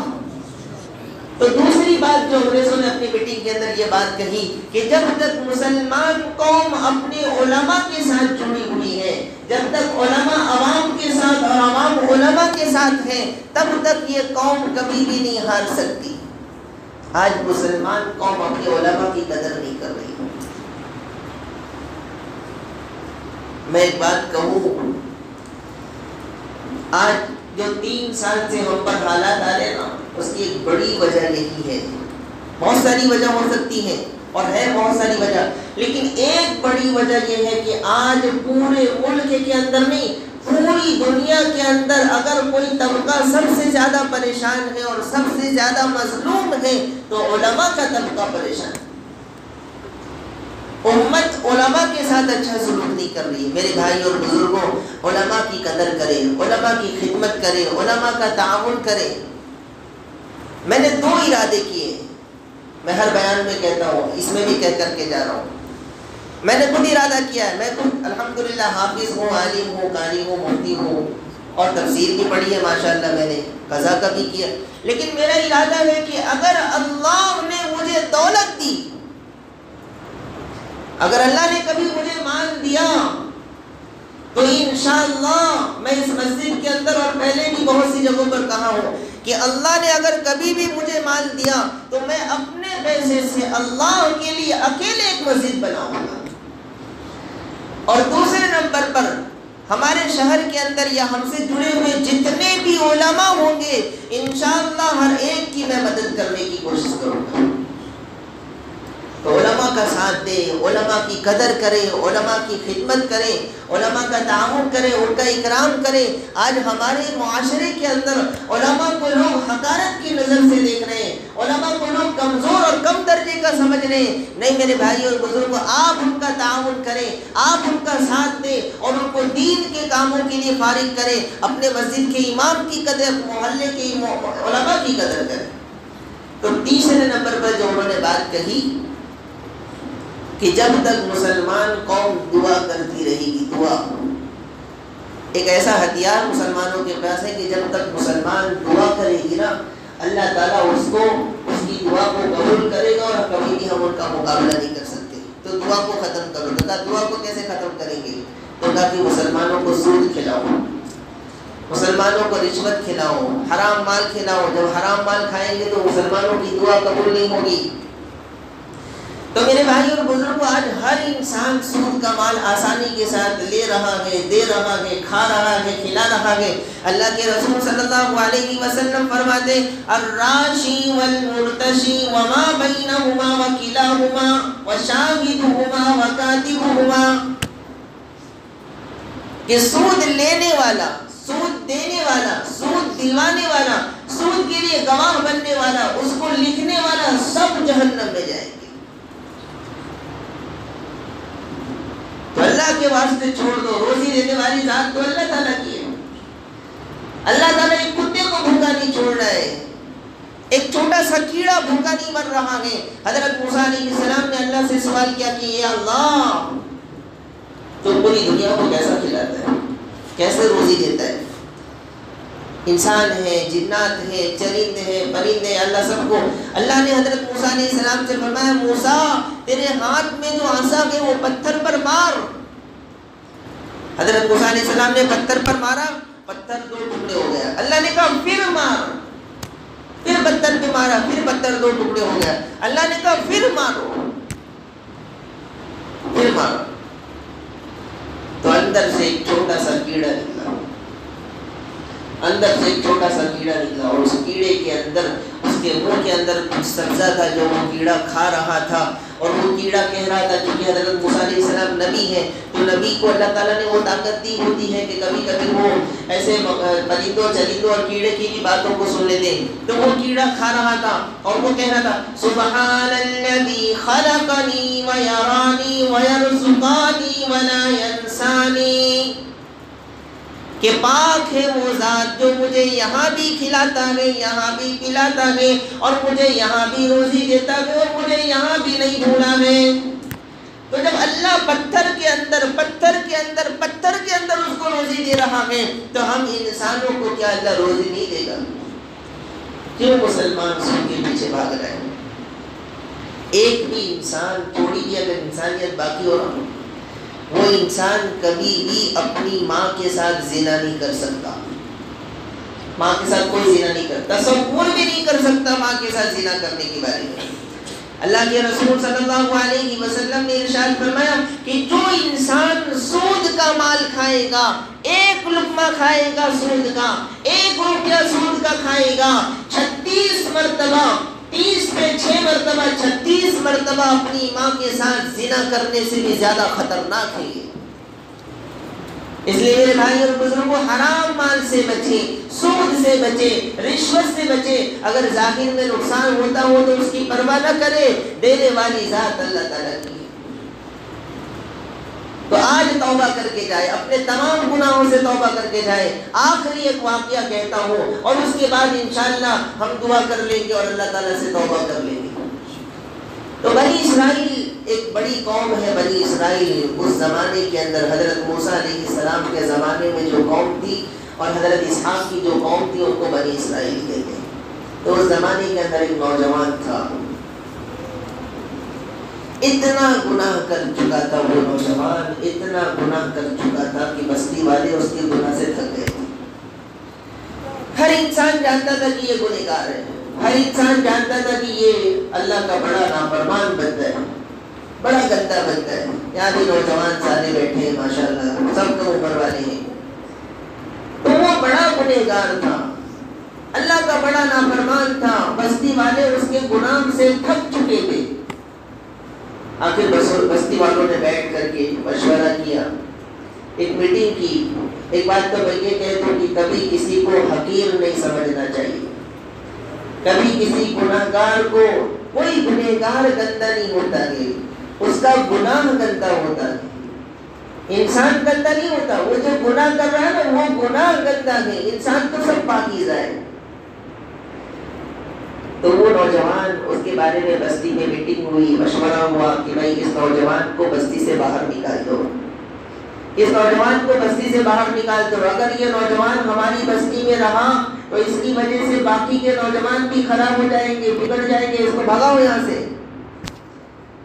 تو دوسری بات جو انگریزوں نے اپنی میٹنگ کے اندر یہ بات کہی کہ جب تک مسلمان قوم اپنے علماء کے ساتھ جڑی ہوئی ہے، جب تک علماء عوام کے ساتھ اور عوام علماء کے ساتھ ہیں، تب تک یہ قوم کبھی بھی نہیں ہار سکتی۔ آج مسلمان قوم اپنے علماء کی قدر نہیں کر رہی۔ میں ایک بات کہوں، آج جو 3 سال سے ہم پر حالات آ رہے ہیں نا، اس کی ایک بڑی وجہ یہی ہے۔ بہت ساری وجہ ہو سکتی ہے اور ہے بہت ساری وجہ، لیکن ایک بڑی وجہ یہ ہے کہ آج پورے ملک کے اندر نہیں، پوری دنیا کے اندر اگر کوئی طبقہ سب سے زیادہ پریشان ہے اور سب سے زیادہ مظلوم ہے تو علماء کا طبقہ پریشان ہے۔ امت علماء کے ساتھ اچھا سلوک نہیں کر رہی ہے۔ میرے بھائی اور بزرگوں، علماء کی قدر کریں، علماء کی خدمت کریں، علماء کا تعاون کریں۔ میں نے 2 ارادے کیے، میں ہر بیان میں کہتا ہوں، اس میں بھی کہہ کر کے جا رہا ہوں۔ میں نے خود ارادہ کیا ہے، میں خود الحمدللہ حافظ ہوں، عالم ہوں، قاری ہوں، مفتی ہوں، اور تفسیر بھی پڑھی ہے ماشاءاللہ، میں نے قضا کا بھی کیا، لیکن میرا ارادہ ہے کہ اگر اللہ نے مجھے دولت دی، اگر اللہ نے کبھی مجھے مال دیا، تو انشاءاللہ میں اس مسجد کے اندر اور پہلے بھی بہت سی جگہوں پر کہا ہوں کہ اللہ نے اگر کبھی بھی مجھے مال دیا تو میں اپنے پیسے سے اللہ کے لیے اکیلے ایک مسجد بناؤں گا۔ اور دوسرے نمبر پر ہمارے شہر کے اندر یا ہم سے جڑے ہوئے جتنے بھی علماء ہوں گے انشاءاللہ ہر ایک کی میں مدد کرنے کی کوشش کروں گا. تو علماء کا ساتھ دے، علماء کی قدر کرے، علماء کی خدمت کرے، علماء کا تعاون کرے، ان کا اکرام کرے. آج ہمارے معاشرے کے اندر علماء کو لوگ حقارت کی نظر سے دیکھ رہے ہیں، علماء کو لوگ کمزور اور کم درجے کا سمجھ رہے ہیں. نہیں میرے بھائی اور بزرگوں، آپ ان کا تعاون کریں، آپ ان کا ساتھ دیں اور ان کو دین کے کاموں کے لیے فارغ کریں. اپنے مسجد کے امام کی قدر، محلے کے علماء کی قدر کریں. تو تیسرے نمبر پر جو انہوں نے بات کہی کہ جب تک مسلمان قوم دعا کرتی رہے گی، دعا ایک ایسا ہتھیار مسلمانوں کے پاس ہے کہ جب تک مسلمان دعا کرے گی نا، اللہ تعالیٰ اس کو، اس کی دعا کو قبول کرے گا اور کبھی بھی ہم ان کا مقابلہ نہیں کر سکتے. تو دعا کو ختم کرو. تو کہا دعا کو کیسے ختم کریں گے؟ تو کہا کہ مسلمانوں کو سود کھلاؤ، مسلمانوں کو رشوت کھلاؤ، حرام مال کھلاؤ. جب حرام مال کھائیں گے تو مسلمانوں کی دعا قبول نہیں ہوگی. تو میرے بھائی اور بزرگوں، آج ہر انسان سود کا مال آسانی کے ساتھ لے رہا ہے، دے رہا ہے، کھا رہا ہے، کھلا رہا ہے. اللہ کے رسول صلی اللہ علیہ وسلم فرماتے الراشی والمرتشی وما بینہما وکلاہما وشاہدہما وکاتبہما، کہ سود لینے والا، سود دینے والا، سود دلوانے والا، سود کے لیے گواہ بننے والا، اس کو لکھنے والا، سب جہنم میں جائیں گے. تو اللہ کے واسطے چھوڑ دو. روزی دینے والی ذات تو اللہ تعالیٰ کی ہے. اللہ تعالیٰ ایک کتے کو بھوکا نہیں چھوڑ رہا ہے، ایک چھوٹا سا کیڑا بھوکا نہیں مر رہا ہے. حضرت موسیٰ علیہ السلام نے اللہ سے سوال کیا کہ اے اللہ، تو پوری دنیا کو کیسا کھلاتا ہے، کیسے روزی دیتا ہے؟ انسان ہے، جنات ہے، چرند ہے، پرندے، اللہ سب کو. اللہ نے حضرت موسیٰ علیہ السلام سے فرمایا موسیٰ تیرے ہاتھ میں جو عصا ہے وہ پتھر پر مار. حضرت موسیٰ علیہ السلام نے پتھر پر مارا، پتھر 2 ٹکڑے ہو گیا. اللہ نے کہا پھر مار، پھر پتھر پہ مارا، پھر پتھر 2 ٹکڑے ہو گیا. اللہ نے کہا پھر مارو، پھر مارو. تو اندر سے ایک چھوٹا سا کیڑا نکلا، اندر سے ایک چھوٹا سا کیڑا نکلا، اور اس کیڑے کے اندر، اس کے منہ کے اندر کچھ سبزہ تھا جو وہ کیڑا کھا رہا تھا. اور وہ کیڑا کہہ رہا تھا، کیونکہ حضرت موسیٰ علیہ السلام نبی ہے، تو نبی کو اللہ تعالیٰ نے وہ طاقت دی ہوتی ہے کہ کبھی کبھی وہ ایسے پرندوں، چرندوں اور کیڑے کی بھی باتوں کو سن لیتے. تو وہ کیڑا کھا رہا تھا اور وہ کہہ رہا تھا سبحان الذی خلقنی ویرانی ویرزقانی ولا ینسانی، کہ پاک ہے وہ ذات جو مجھے یہاں بھی کھلاتا ہے، یہاں بھی پلاتا ہے، اور مجھے یہاں بھی روزی دیتا ہے، اور مجھے یہاں بھی نہیں بھولا ہے. تو جب اللہ پتھر کے اندر اس کو روزی دے رہا ہے، تو ہم انسانوں کو کیا اللہ روزی نہیں دے گا؟ کیوں مسلمان سود کے پیچھے بھاگ رہے ہیں؟ ایک بھی انسان، تھوڑی بھی اگر انسانیت باقی ہو رہا، وہ انسان کبھی بھی اپنی ماں کے ساتھ زنا نہیں کر سکتا. ماں کے ساتھ کوئی زنا نہیں کرتا، تصور بھی نہیں کر سکتا ماں کے ساتھ زنا کرنے کے بارے میں. اللہ کے رسول صلی اللہ علیہ وسلم نے ارشاد فرمایا کہ جو انسان سود کا مال کھائے گا، ایک لقمہ کھائے گا سود کا، 1 روپیہ سود کا کھائے گا، 36 مرتبہ، 30 پہ 6 مرتبہ، 36 مرتبہ اپنی ماں کے ساتھ زنا کرنے سے بھی زیادہ خطرناک ہے یہ. اس لیے میرے بھائی اور بزرگوں، حرام مال سے بچیں، سود سے بچیں، رشوت سے بچیں. اگر ظاہر میں نقصان ہوتا ہو تو اس کی پرواہ نہ کرے، دینے والی ذات اللہ تعالیٰ کی. تو آج توبہ کر کے جائے، اپنے تمام گناہوں سے توبہ کر کے جائے. آخری ایک واقعہ کہتا ہوں اور اس کے بعد انشاءاللہ ہم دعا کر لیں گے اور اللہ تعالیٰ سے توبہ کر لیں گے. تو بنی اسرائیل ایک بڑی قوم ہے. بنی اسرائیل اس زمانے کے اندر حضرت موسیٰ علیہ السلام کے زمانے میں جو قوم تھی اور حضرت اسحاق کی جو قوم تھی ان کو بنی اسرائیل کہتے ہیں. تو اس زمانے کے اندر ایک نوجوان تھا، اتنا گناہ کر چکا تھا وہ نوجوان، اتنا گناہ کر چکا تھا کہ بستی والے اس کے گناہ سے تھک گئے تھے. ہر انسان جانتا تھا کہ یہ گنہگار ہے، ہر انسان جانتا تھا کہ یہ اللہ کا بڑا نافرمان بندہ ہے. بڑا گندا بنتا ہے. یہاں بھی نوجوان سارے بیٹھے ہیں ماشاءاللہ، سب تو عمر والے ہیں. تو وہ بڑا گنہگار تھا، اللہ کا بڑا نافرمان تھا. بستی والے اس کے گناہ سے تھک چکے تھے. آخر بستی والوں نے بیٹھ کر کے مشورہ کیا، ایک میٹنگ کی. ایک بات تو میں یہ کہہ دوں کہ کبھی کسی کو حقیر نہیں سمجھنا چاہیے. کبھی کسی گناہگار کو، کوئی گنہگار گندا نہیں ہوتا ہے، اس کا گناہ گندا ہوتا ہے. انسان گندا نہیں ہوتا، وہ جو گناہ کر رہا ہے نا وہ گناہ گندا ہے. انسان تو سب پاکیزہ ہے. تو وہ نوجوان، اس کے بارے میں بستی میں میٹنگ ہوئی، مشورہ ہوا کہ بھائی اس نوجوان کو بستی سے باہر نکال دو، اس نوجوان کو بستی سے باہر نکال دو. اگر یہ نوجوان ہماری بستی میں رہا تو اس کی وجہ سے باقی کے نوجوان بھی خراب ہو جائیں گے، بگڑ جائیں گے. اس کو بھگاؤ یہاں سے.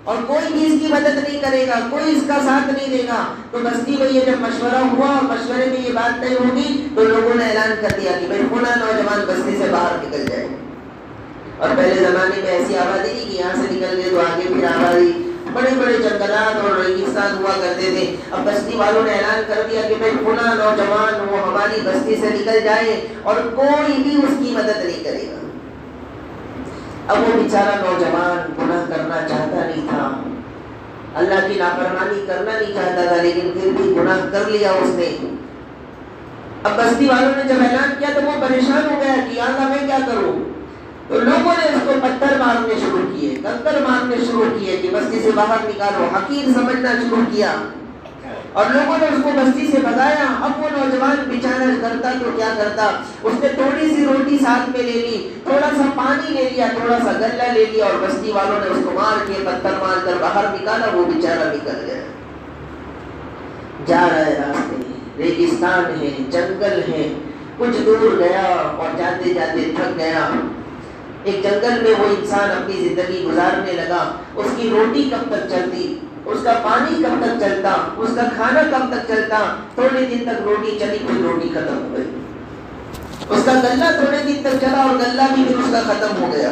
اور کوئی بھی اس کی مدد نہیں کرے گا، کوئی اس کا ساتھ نہیں دے گا. تو بستی میں یہ جب مشورہ ہوا، مشورے میں یہ بات طے ہوگی تو لوگوں نے اعلان کر دیا کہ بھائی فلاں نوجوان بستی سے باہر نکل جائے. اور پہلے زمانے میں ایسی آبادی نہیں کہ یہاں سے نکل گئے تو آگے پھر آبادی، بڑے بڑے جنگلات اور ریگستان ہوا کرتے تھے. اب بستی والوں نے اعلان کر دیا کہ بھائی فلاں نوجوان وہ ہماری بستی سے نکل جائے اور کوئی بھی اس کی مدد نہیں کرے گا. اب وہ بیچارہ نوجوان گناہ کرنا چاہتا نہیں تھا، اللہ کی نافرمانی کرنا نہیں چاہتا تھا، لیکن پھر بھی گناہ کر لیا اس نے. اب بستی والوں نے جب اعلان کیا تو وہ پریشان ہو گیا کہ اللہ میں کیا کروں. تو لوگوں نے اس کو پتھر مارنے شروع کیے، کنکر مارنے شروع کیے کہ بستی سے باہر نکالو، حقیر سمجھنا شروع کیا. اور لوگوں نے اس کو بستی سے بھگایا. اب وہ نوجوان بیچارہ کرتا تو کیا کرتا، اس نے تھوڑی سی روٹی ساتھ میں لے لی، تھوڑا سا پانی لے لیا، تھوڑا سا غلہ لے لیا، اور بستی والوں نے اس کو مار کے پتھر مار کر باہر نکالا. وہ بیچارہ نکل گیا. جا رہا ہے راستے میں، ریگستان ہے، جنگل ہے. کچھ دور گیا اور جاتے جاتے تھک گیا. ایک جنگل میں وہ انسان اپنی زندگی گزارنے لگا. اس کی روٹی کب تک چلتی، اس کا پانی کب تک چلتا، اس کا کھانا کب تک چلتا. تھوڑے دن تک روٹی چلی، پھر روٹی ختم ہو گئی. اس کا غلہ تھوڑے دن تک چلا اور غلہ بھی پھر اس کا ختم ہو گیا.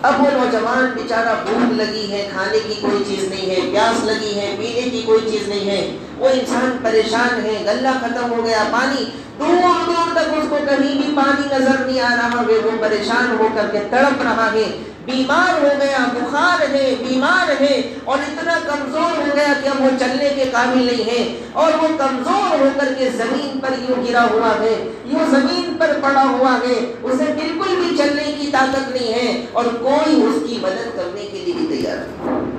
اب وہ نوجوان بیچارہ بھوک لگی ہے، کھانے کی کوئی چیز نہیں ہے، پیاس لگی ہے، پینے کی کوئی چیز نہیں ہے. وہ انسان پریشان ہے، غلہ ختم ہو گیا، پانی دور دور تک اس کو کہیں بھی پانی نظر نہیں آ رہا ہے. وہ پریشان ہو کر کے تڑپ رہا ہے، بیمار ہو گیا، بخار ہے، بیمار ہے، اور اتنا کمزور ہو گیا کہ اب وہ چلنے کے قابل نہیں ہے. اور وہ کمزور ہو کر کے زمین پر یوں گرا ہوا ہے، یوں زمین پر پڑا ہوا ہے. اسے بالکل بھی چلنے کی طاقت نہیں ہے اور کوئی اس کی مدد کرنے کے لیے بھی تیار نہیں.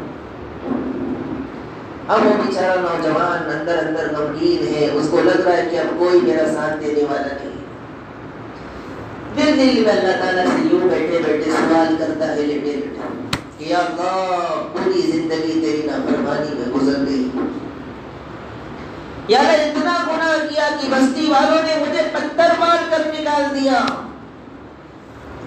اب وہ بیچارہ نوجوان اندر اندر غمگین ہے. اس کو لگ رہا ہے کہ اب کوئی میرا ساتھ دینے والا نہیں. دل میں اللہ تعالیٰ سے یوں بیٹھے بیٹھے سوال کرتا ہے، لیٹے بیٹھے کہ یا اللہ پوری زندگی تیری نافرمانی میں گزر گئی. یا اللہ اتنا گناہ کیا کہ بستی والوں نے مجھے پتھر مار کر نکال دیا،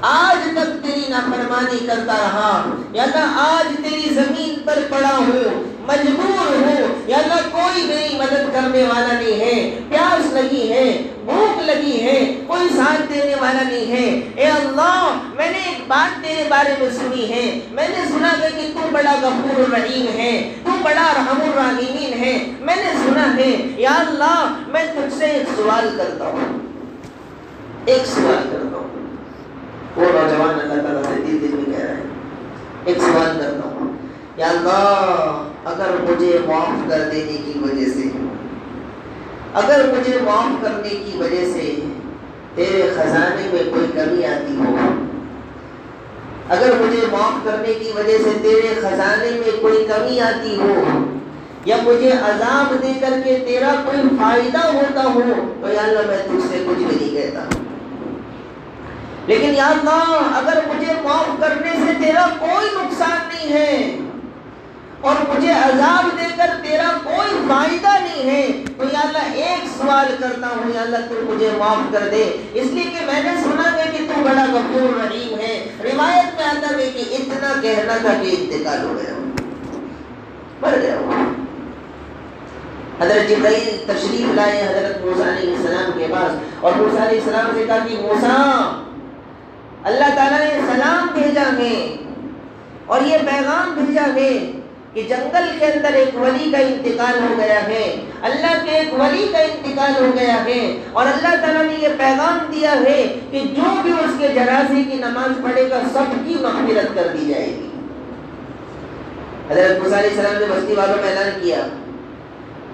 آج تک تیری نافرمانی کرتا رہا. یا اللہ آج تیری زمین پر پڑا ہوں، مجبور ہوں. یا اللہ کوئی میری مدد کرنے والا نہیں ہے، پیاس لگی ہے، بھوک لگی ہے، کوئی ساتھ دینے والا نہیں ہے. اے اللہ میں نے ایک بات تیرے بارے میں سنی ہے، میں نے سنا ہے کہ تو بڑا غفور الرحیم ہے، تو بڑا رحم الراحمین ہے. میں نے سنا ہے. یا اللہ میں تجھ سے ایک سوال کرتا ہوں، ایک سوال کرتا ہوں. وہ نوجوان اللہ تعالیٰ سے دل میں کہہ رہا ہے ایک سوال کرتا ہوں. یا اللہ اگر مجھے معاف کر دینے کی وجہ سے، اگر مجھے معاف کرنے کی وجہ سے تیرے خزانے میں کوئی کمی آتی ہو، اگر مجھے معاف کرنے کی وجہ سے تیرے خزانے میں کوئی کمی آتی ہو، یا مجھے عذاب دے کر کے تیرا کوئی فائدہ ہوتا ہو، تو یا اللہ میں تجھ سے کچھ بھی نہیں کہتا. لیکن یا اللہ اگر مجھے معاف کرنے سے تیرا کوئی نقصان نہیں ہے اور مجھے عذاب دے کر تیرا کوئی فائدہ نہیں ہے، تو یا اللہ ایک سوال کرتا ہوں، یا اللہ تو مجھے معاف کر دے. اس لیے کہ میں نے سنا ہے کہ تو بڑا غفور رحیم ہے. روایت میں آتا ہے کہ اتنا کہنا تھا کہ انتقال ہو گیا، مر گیا. حضرت جبرائیل تشریف لائے حضرت موسیٰ علیہ السلام کے پاس، اور موسیٰ علیہ السلام سے کہا کہ موسیٰ اللہ تعالیٰ نے سلام بھیجا ہے اور یہ پیغام بھیجا ہے کہ جنگل کے اندر ایک ولی کا انتقال ہو گیا ہے، اللہ کے ایک ولی کا انتقال ہو گیا ہے، اور اللہ تعالیٰ نے یہ پیغام دیا ہے کہ جو بھی اس کے جنازے کی نماز پڑھے گا سب کی مغفرت کر دی جائے گی۔ حضرت موسیٰ علیہ السلام نے بستی والوں میں اعلان کیا،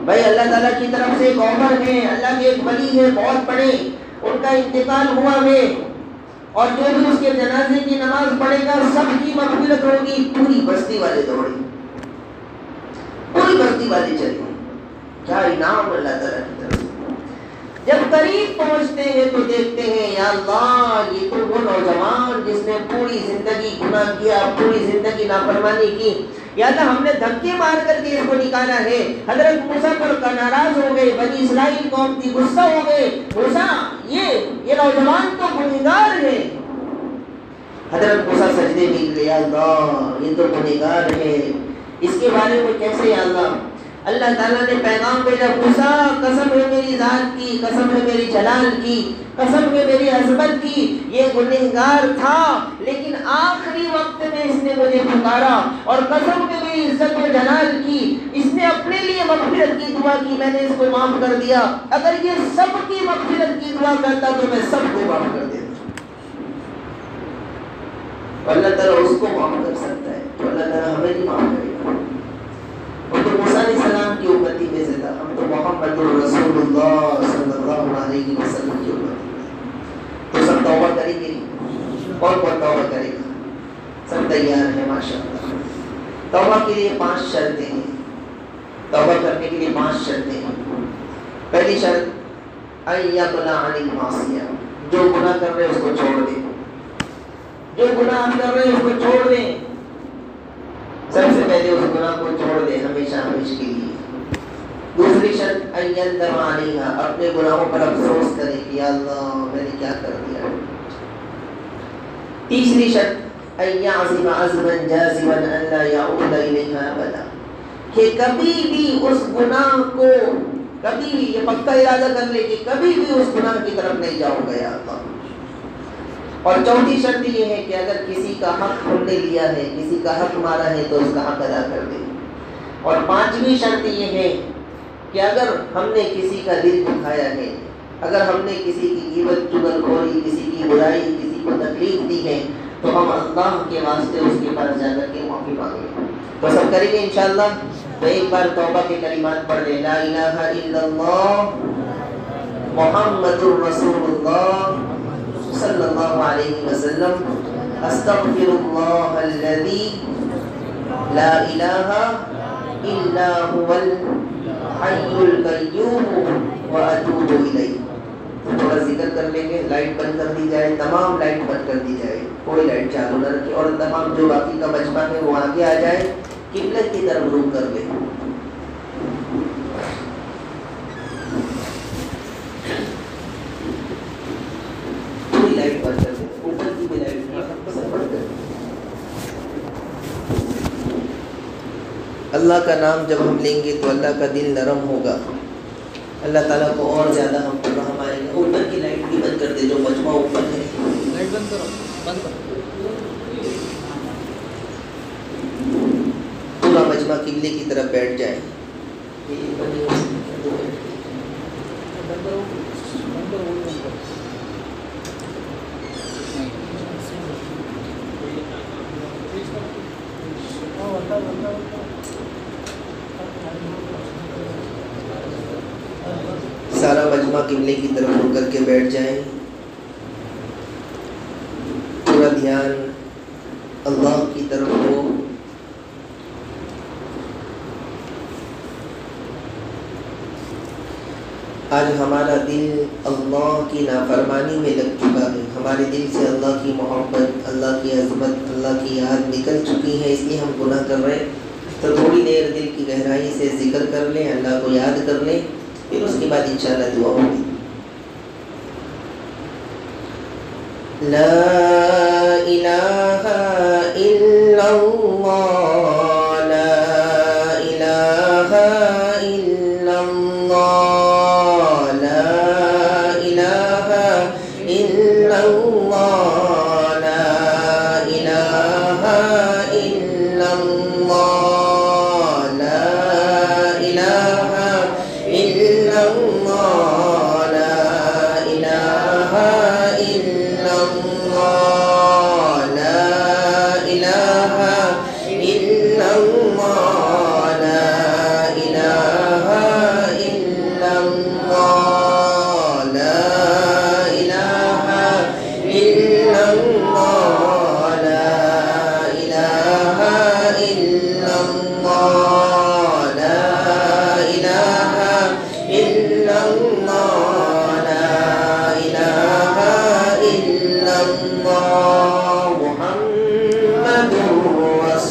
بھائی اللہ تعالیٰ کی طرف سے ایک عمر ہے، اللہ کے ایک ولی ہے بہت بڑے، ان کا انتقال ہوا ہے، اور جو بھی اس کے جنازے کی نماز پڑھے گا سب کی مغفرت ہوگی۔ پوری بستی والے دوڑے، پوری بستی والے چلے، کیا انعام اللہ تعالیٰ کی طرف سے۔ جب قریب پہنچتے ہیں تو دیکھتے ہیں یا اللہ یہ تو وہ نوجوان جس نے پوری زندگی گناہ کیا، پوری زندگی نافرمانی کی، یا اللہ ہم نے دھکے مار کر کے اس کو نکالا ہے۔ حضرت موسیٰ پر ناراض ہو گئے، بنی اسرائیل قوم کی غصہ ہو گئے، موسیٰ یہ نوجوان تو گنہگار ہے۔ حضرت موسیٰ سجدے میں گرے، یا اللہ یہ تو گنہگار ہے، اس کے بارے میں کیسے یا اللہ؟ اللہ تعالیٰ نے پیغام بھیجا، موسیٰ قسم ہے میری ذات کی، قسم ہے میری جلال کی، قسم ہے میری عظمت کی، یہ گنہگار تھا لیکن آخری وقت میں اس نے مجھے پکارا، اور قسم ہے میری عزت و جلال کی، اس نے اپنے لیے مغفرت کی دعا کی، میں نے اس کو معاف کر دیا۔ اگر یہ سب کی مغفرت کی دعا کرتا تو میں سب کو معاف کر دیتا۔ اللہ تعالیٰ اس کو معاف کر سکتا ہے تو اللہ تعالیٰ ہمیں نہیں معاف کرے گا۔ وہ تو موسیٰ علیہ السلام کی امتی میں سے تھا، ہم تو محمد رسول اللہ صلی اللہ علیہ وسلم کی امتی میں، تو سب توبہ کریں گے، کون کون توبہ کرے گا؟ سب تیار ہیں ماشاءاللہ۔ توبہ کے لیے 5 شرطیں ہیں، توبہ کرنے کے لیے 5 شرطیں ہیں۔ پہلی شرط ان یقلع عن المعصیہ، جو گناہ کر رہے ہیں اس کو چھوڑ دیں، جو گناہ آپ کر رہے ہیں اس کو چھوڑ دیں، سب سے پہلے اس گناہ کو چھوڑ دیں ہمیشہ ہمیشہ کے لیے۔ دوسری شرط ان یندم علیہا، اپنے گناہوں پر افسوس کرے کہ یا اللہ میں نے کیا کر دیا۔ تیسری شرط ان یعزم عزما جازما ان لا یعود الیہا ابدا، کہ کبھی بھی اس گناہ کو، کبھی بھی یہ پکا ارادہ کر لے کہ کبھی بھی اس گناہ کی طرف نہیں جاؤں گا یا اللہ۔ اور چوتھی شرط یہ ہے کہ اگر کسی کا حق ہم نے لیا ہے، کسی کا حق مارا ہے تو اس کا حق ادا کر دیں۔ اور 5ویں شرط یہ ہے کہ اگر ہم نے کسی کا دل دکھایا ہے، اگر ہم نے کسی کی غیبت چغلخوری، کسی کی برائی، کسی کو تکلیف دی ہے تو ہم اللہ کے واسطے اس کے پاس جا کر کے معافی مانگیں۔ تو سب کریں گے انشاءاللہ۔ تو ایک بار توبہ کے کلمات پڑھ لیں، لا الہ الا اللہ محمد الرسول اللہ صلی اللہ علیہ وسلم، استغفر اللہ الذی لا الہ الا هو الحی القیوم واتوب الیہ۔ تھوڑا ذکر کر لیں گے، لائٹ بند کر دی جائے، تمام لائٹ بند کر دی جائے، کوئی لائٹ چالو نہ رکھے، اور تمام جو باقی کا مجمع ہے وہ آگے آ جائے، قبلہ کی طرف رخ کر لیں۔ لائٹ بند کر دیں، اوپر کی بھی لائٹ بند کر دیں۔ اللہ کا نام جب ہم لیں گے تو اللہ کا دل نرم ہوگا، اللہ تعالیٰ کو اور زیادہ ہم پر رحم آئے گا۔ اوپر کی لائٹ بھی بند کر دے، جو مجمع اوپر ہے لائٹ بند کرو، بند کرو۔ پورا مجمع قبلے کی طرف بیٹھ جائے۔ سارا مجمع قبلے کی طرف ہو کر کے بیٹھ جائیں، پورا دھیان اللہ کی طرف ہو۔ آج ہمارا دل اللہ کی نافرمانی میں لگ چکا ہے، ہمارے دل سے اللہ کی محبت، اللہ کی عظمت، اللہ کی یاد نکل چکی ہے، اس لیے ہم گناہ کر رہے ہیں۔ تو تھوڑی دیر دل کی گہرائی سے ذکر کر لیں، اللہ کو یاد کر لیں، پھر اس کے بعد انشاءاللہ دعا ہوگی۔ لا الہ الا اللہ، لا الہ الا اللہ، لا الہ الا اللہ، لا الہ الا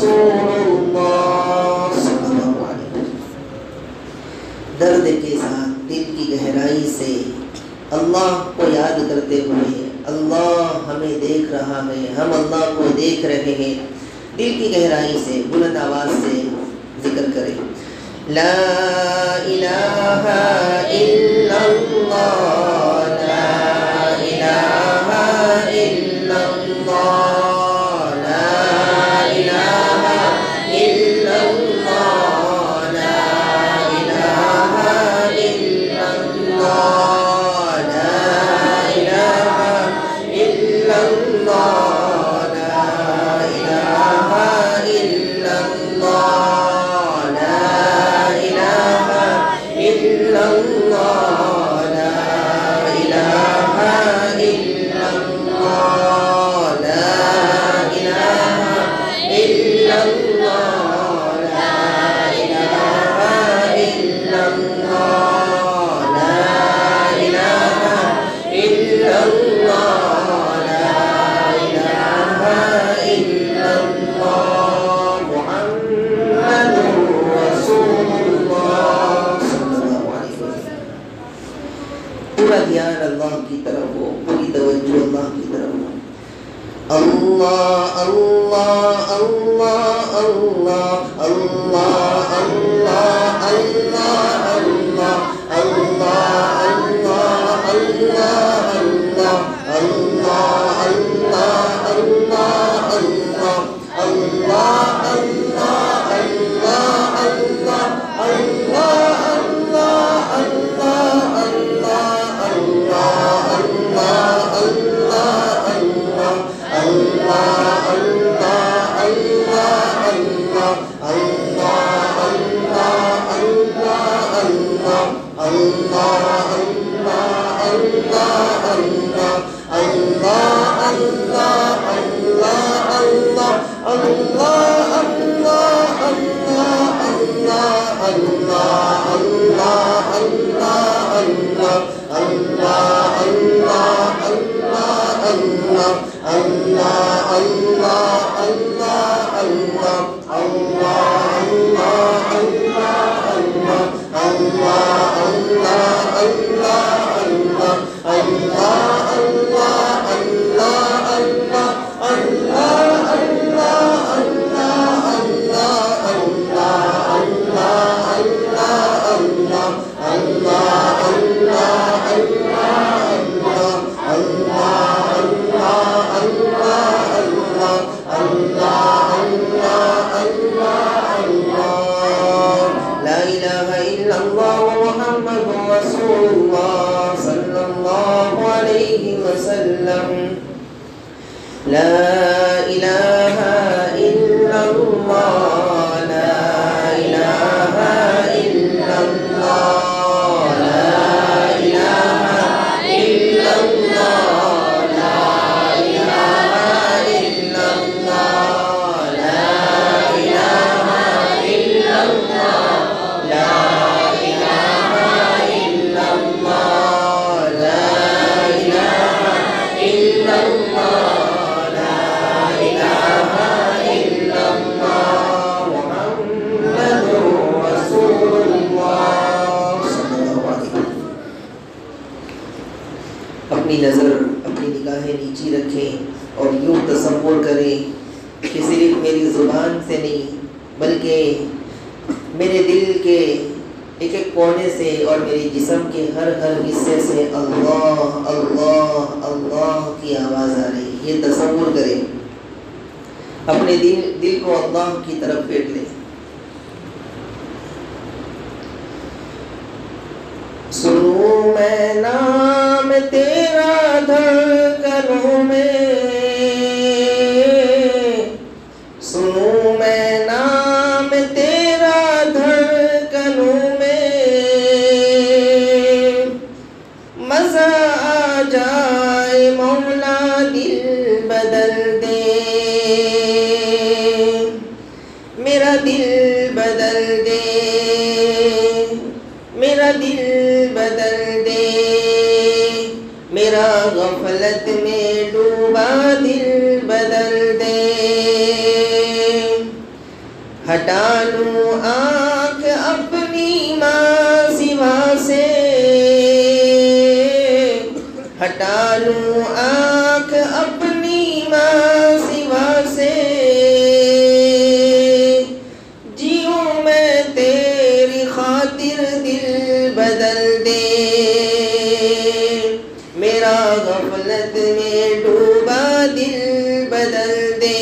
رسول اللہ صلی اللہ علیہ وسلم۔ درد کے ساتھ دل کی گہرائی سے اللہ کو یاد کرتے ہوئے، اللہ ہمیں دیکھ رہا ہے، ہم اللہ کو دیکھ رہے ہیں، دل کی گہرائی سے بلند آواز سے ذکر کریں، لا الہ الا اللہ، لا الہ الا اللہ، لا الہ الا اللہ، لا الہ الا اللہ، لا الہ الا اللہ، لا الہ الا اللہ، لا الہ الا اللہ، لا الہ الا اللہ، لا الہ الا اللہ، لا الہ الا اللہ، لا الہ الا اللہ، لا الہ الا اللہ، محمد رسول اللہ صلی اللہ علیہ وسلم۔ پورا دھیان اللہ کی طرف ہو، پوری توجہ اللہ کی طرف ہو۔ اللہ اللہ اللہ اللہ اللہ اللہ اللہ اللہ اللہ اللہ اللہ اللہ اللہ اللہ اللہ اللہ اللہ اپنی نظر اپنی نگاہیں نیچی رکھیں اور یوں تصور کریں کہ صرف میری زبان سے نہیں بلکہ میرے دل کے ایک ایک کونے سے اور میرے جسم کے ہر حصے سے اللہ اللہ اللہ کی آواز آ رہی ہے۔ یہ تصور کریں، اپنے دل کو اللہ کی طرف پھیر لیں۔ سنوں میں نام تیرا دھڑکنوں میں، سنوں میں نام تیرا دھڑکنوں میں، مزہ آ جائے مولا دل بدل دے، میرا دل بدل دے، میرا دل بدل دے، میرا غفلت میں ڈوبا دل بدل دے۔ ہٹا لوں آنکھ اپنی ماں سوا سے، ہٹا لوں آنکھ اپنی ماں سوا سے، جیوں میں تیری خاطر دل بدل دے، میرا غفلت میں ڈوبا دل بدل دے،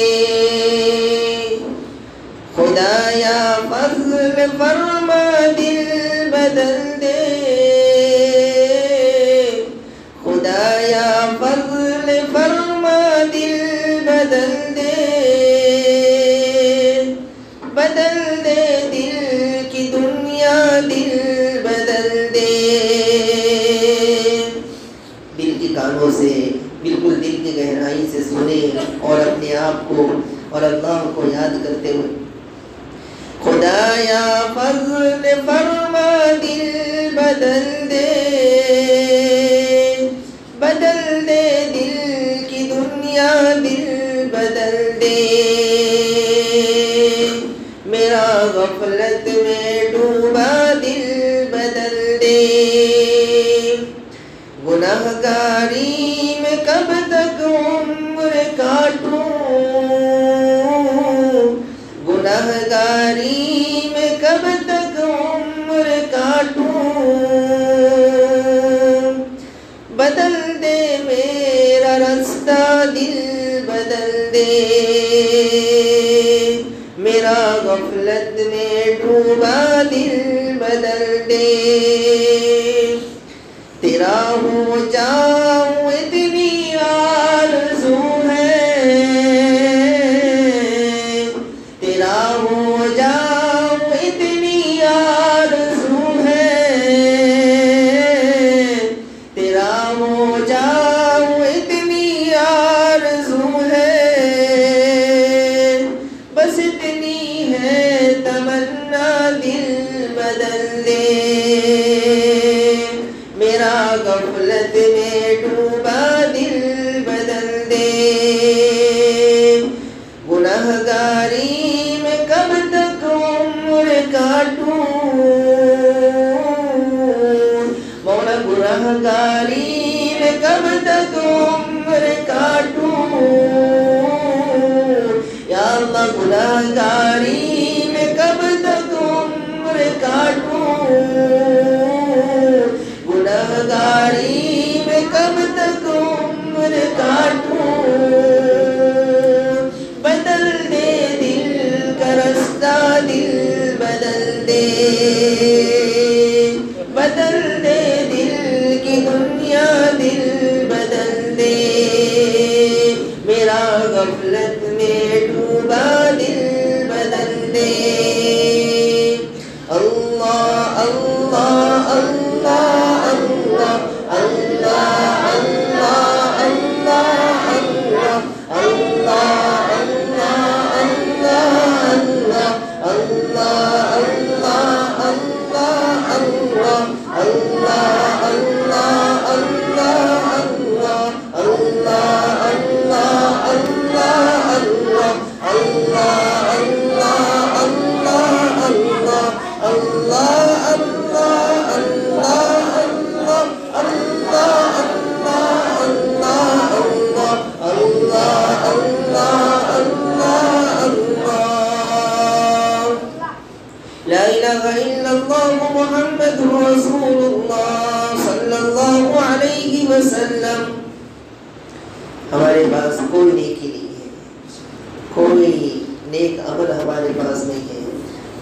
خدایا فضل فرما دل بدل دے، خدایا فضل فرما دل بدل دے، بدل دے دل کی دنیا دل بدل دے۔ دل کی کانوں سے بالکل دل کی گہرائی سے سنیں اور اپنے آپ کو اور اللہ کو یاد کرتے ہوئے، خدایا فضل فرما دل بدل دے، بدل دے دل کی دنیا دل بدل دے، میرا غفلت میں ڈوبا دل بدل دے، گناہگاری میں کب تک عمر کاٹوں، گناہگاری میں کب تک عمر کاٹوں، بدل دے میرا رستہ دل بدل دے، میرا غفلت میں ڈوبا دل بدل دے، تیرا ہو جاؤں اتنی آرزو ہے، تیرا ہو جاؤں اتنی آرزو ہے، تیرا ہو جاؤں اتنی آرزو ہے، بس اتنی ہے تمنا دل بدل دے، میرا غفلت میں ڈوبا دل بدل دے، گناہگاری میں کب تک عمر کاٹوں، مولا گناہگاری میں کب تک عمر کاٹوں، یا اللہ گناہگاری میں کب تک عمر کاٹوں، گناہگاری میں کب تک عمر کاٹوں، بدل دے دل کا رستہ دل بدل دے، بدل دے دل کی دنیا دل بدل دے، میرا غفلت میں ڈوبا دل بدل دے، اللہ اللہ اللہ اللہ اللہ اللہ اللہ اللہ لا الہ الا اللہ محمد رسول اللہ صلی اللہ علیہ وسلم۔ ہمارے پاس کوئی نیکی نہیں ہے، کوئی نیک عمل ہمارے پاس نہیں ہے،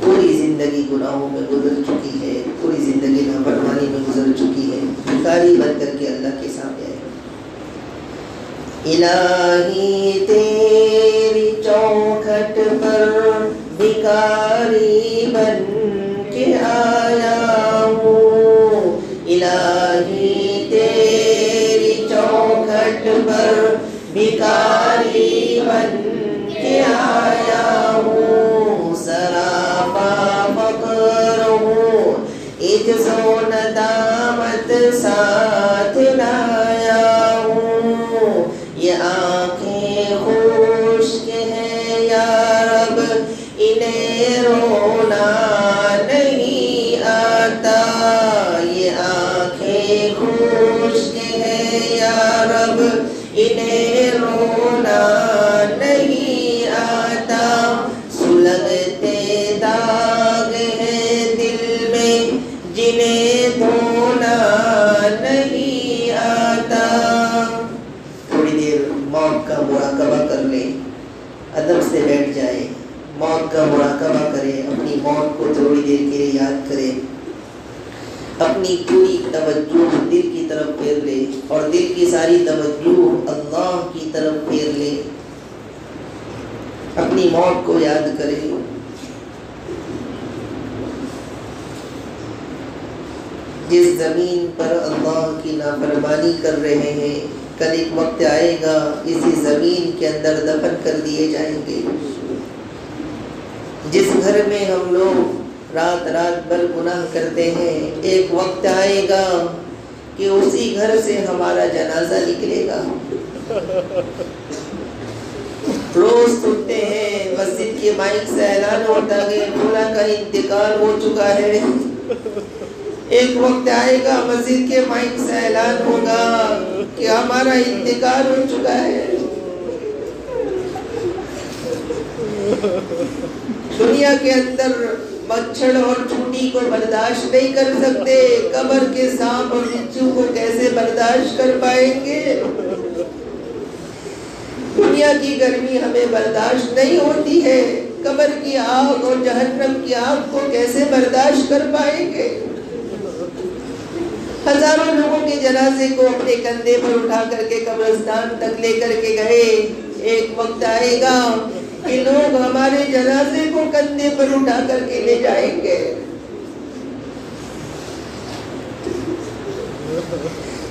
پوری زندگی گناہوں میں گزر چکی ہے، پوری زندگی نافرمانی میں گزر چکی ہے، بھکاری بن کر کے اللہ کے سامنے آئے۔ الہی تیری چوکھٹ پر بھکاری بن کے آیا ہوں، الہی تیری چوکھٹ پر بھکاری بن کے آیا ہوں، سراپا فقر ہوں، عجز و ندامت ساتھ لایا ہوں، یہ آنکھیں خشک ہیں یا رب ان انہیں رونا نہیں آتا، یہ آنکھیں خشک ہیں یا رب انہیں رونا نہیں آتا، سلگتے داغ ہیں دل میں جنہیں دھونا نہیں آتا۔ تھوڑی دیر موت کا مراقبہ کر لیں، ادب سے بیٹھ جائے، موت کا مراقبہ کرے، اپنی موت کو تھوڑی دیر کے لیے یاد کرے، اپنی پوری توجہ دل کی طرف پھیر لے اور دل کی ساری توجہ اللہ کی طرف پھیر لے، اپنی موت کو یاد کرے۔ جس زمین پر اللہ کی نافرمانی کر رہے ہیں، کل ایک وقت آئے گا اسی زمین کے اندر دفن کر دیے جائیں گے۔ جس گھر میں ہم لوگ رات رات بھر گناہ کرتے ہیں، ایک وقت آئے گا کہ اسی گھر سے ہمارا جنازہ نکلے گا۔ روز سنتے ہیں مسجد کے مائک سے اعلان ہوتا ہے فلاں کا انتقال ہو چکا ہے، ایک وقت آئے گا مسجد کے مائک سے اعلان ہوگا کہ ہمارا انتقال ہو چکا ہے۔ دنیا کے اندر مچھر اور چونٹی کو برداشت نہیں کر سکتے، قبر کے سانپ اور بچھو کو کیسے برداشت کر پائیں گے؟ دنیا کی گرمی ہمیں برداشت نہیں ہوتی ہے، قبر کی آگ اور جہنم کی آگ کو کیسے برداشت کر پائیں گے؟ ہزاروں لوگوں کے جنازے کو اپنے کندھے پر اٹھا کر کے قبرستان تک لے کر کے گئے، ایک وقت آئے گا کہ لوگ ہمارے جنازے کو کندھے پر اٹھا کر کے لے جائیں گے۔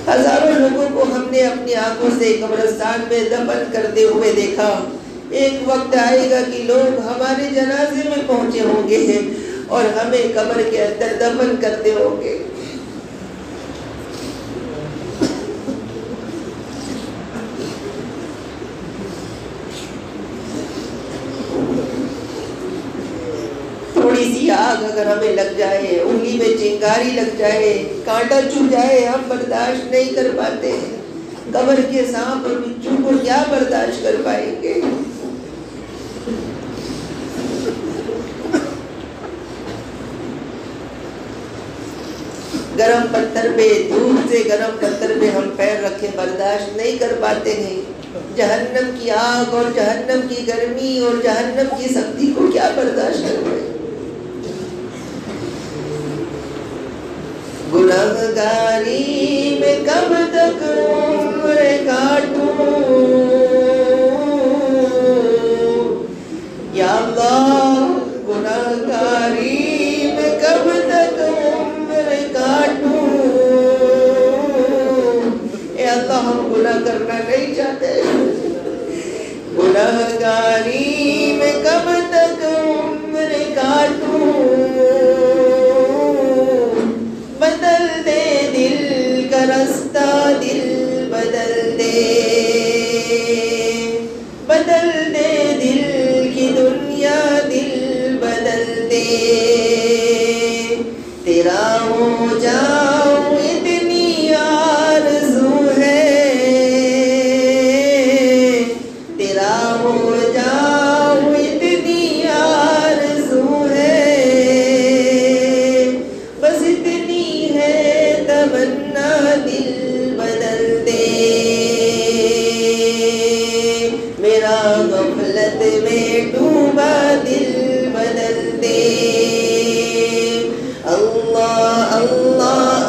ہزاروں لوگوں کو ہم نے اپنی آنکھوں سے قبرستان میں دفن کرتے ہوئے دیکھا، ایک وقت آئے گا کہ لوگ ہمارے جنازے میں پہنچے ہوں گے اور ہمیں قبر کے اندر دفن کرتے ہوں گے۔ تھوڑی سی آگ اگر ہمیں لگ جائے، انگلی میں چنگاری لگ جائے، کانٹا چبھ جائے، ہم برداشت نہیں کر پاتے، قبر کے سانپ اور بچھو کو کیا برداشت کر پائیں گے؟ گرم پتھر پہ، دھوپ سے گرم پتھر پہ ہم پیر رکھے برداشت نہیں کر پاتے ہیں، جہنم کی آگ اور جہنم کی گرمی اور جہنم کی سختی کو کیا برداشت کر پائیں؟ گنہگاری میں کب تک عمر کاٹوں یا اللہ، گنہگاری میں کب تک عمر کاٹوں، اے اللہ ہم گناہ کرنا نہیں چاہتے، گنہگاری میں کب تک عمر کاٹوں، بدل دے دل کا رستہ، دل بدل دے، بدل دے دل کی دنیا، دل بدل دے، تیرا ہو جاؤں اتنی آرزو ہے، تیرا ہو جاؤں اتنی آرزو ہے، بس اتنی ہے تمنا، دل بدل دے، میرا غفلت میں ڈوبا دل بدل دے، اللہ اللہ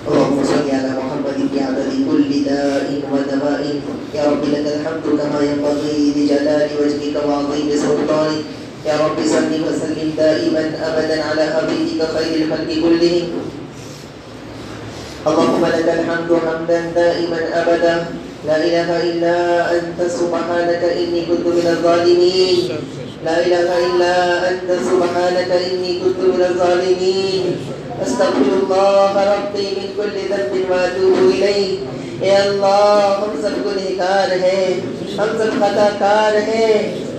اللهم صل على محمد بعدد كل داء ودواء يا رب لك الحمد كما ينبغي لجلال وجهك وعظيم سلطانك يا رب صل وسلم دائما ابدا على حبيبك خير الخلق كلهم اللهم لك الحمد حمدا دائما ابدا لا اله الا انت سبحانك اني كنت من الظالمين لا اله الا انت سبحانك اني كنت من الظالمين استغفر الله ربي من كل ذنب واتوب الیہ اے اللہ ہم سب گنہگار ہیں ہم سب خطا کار ہیں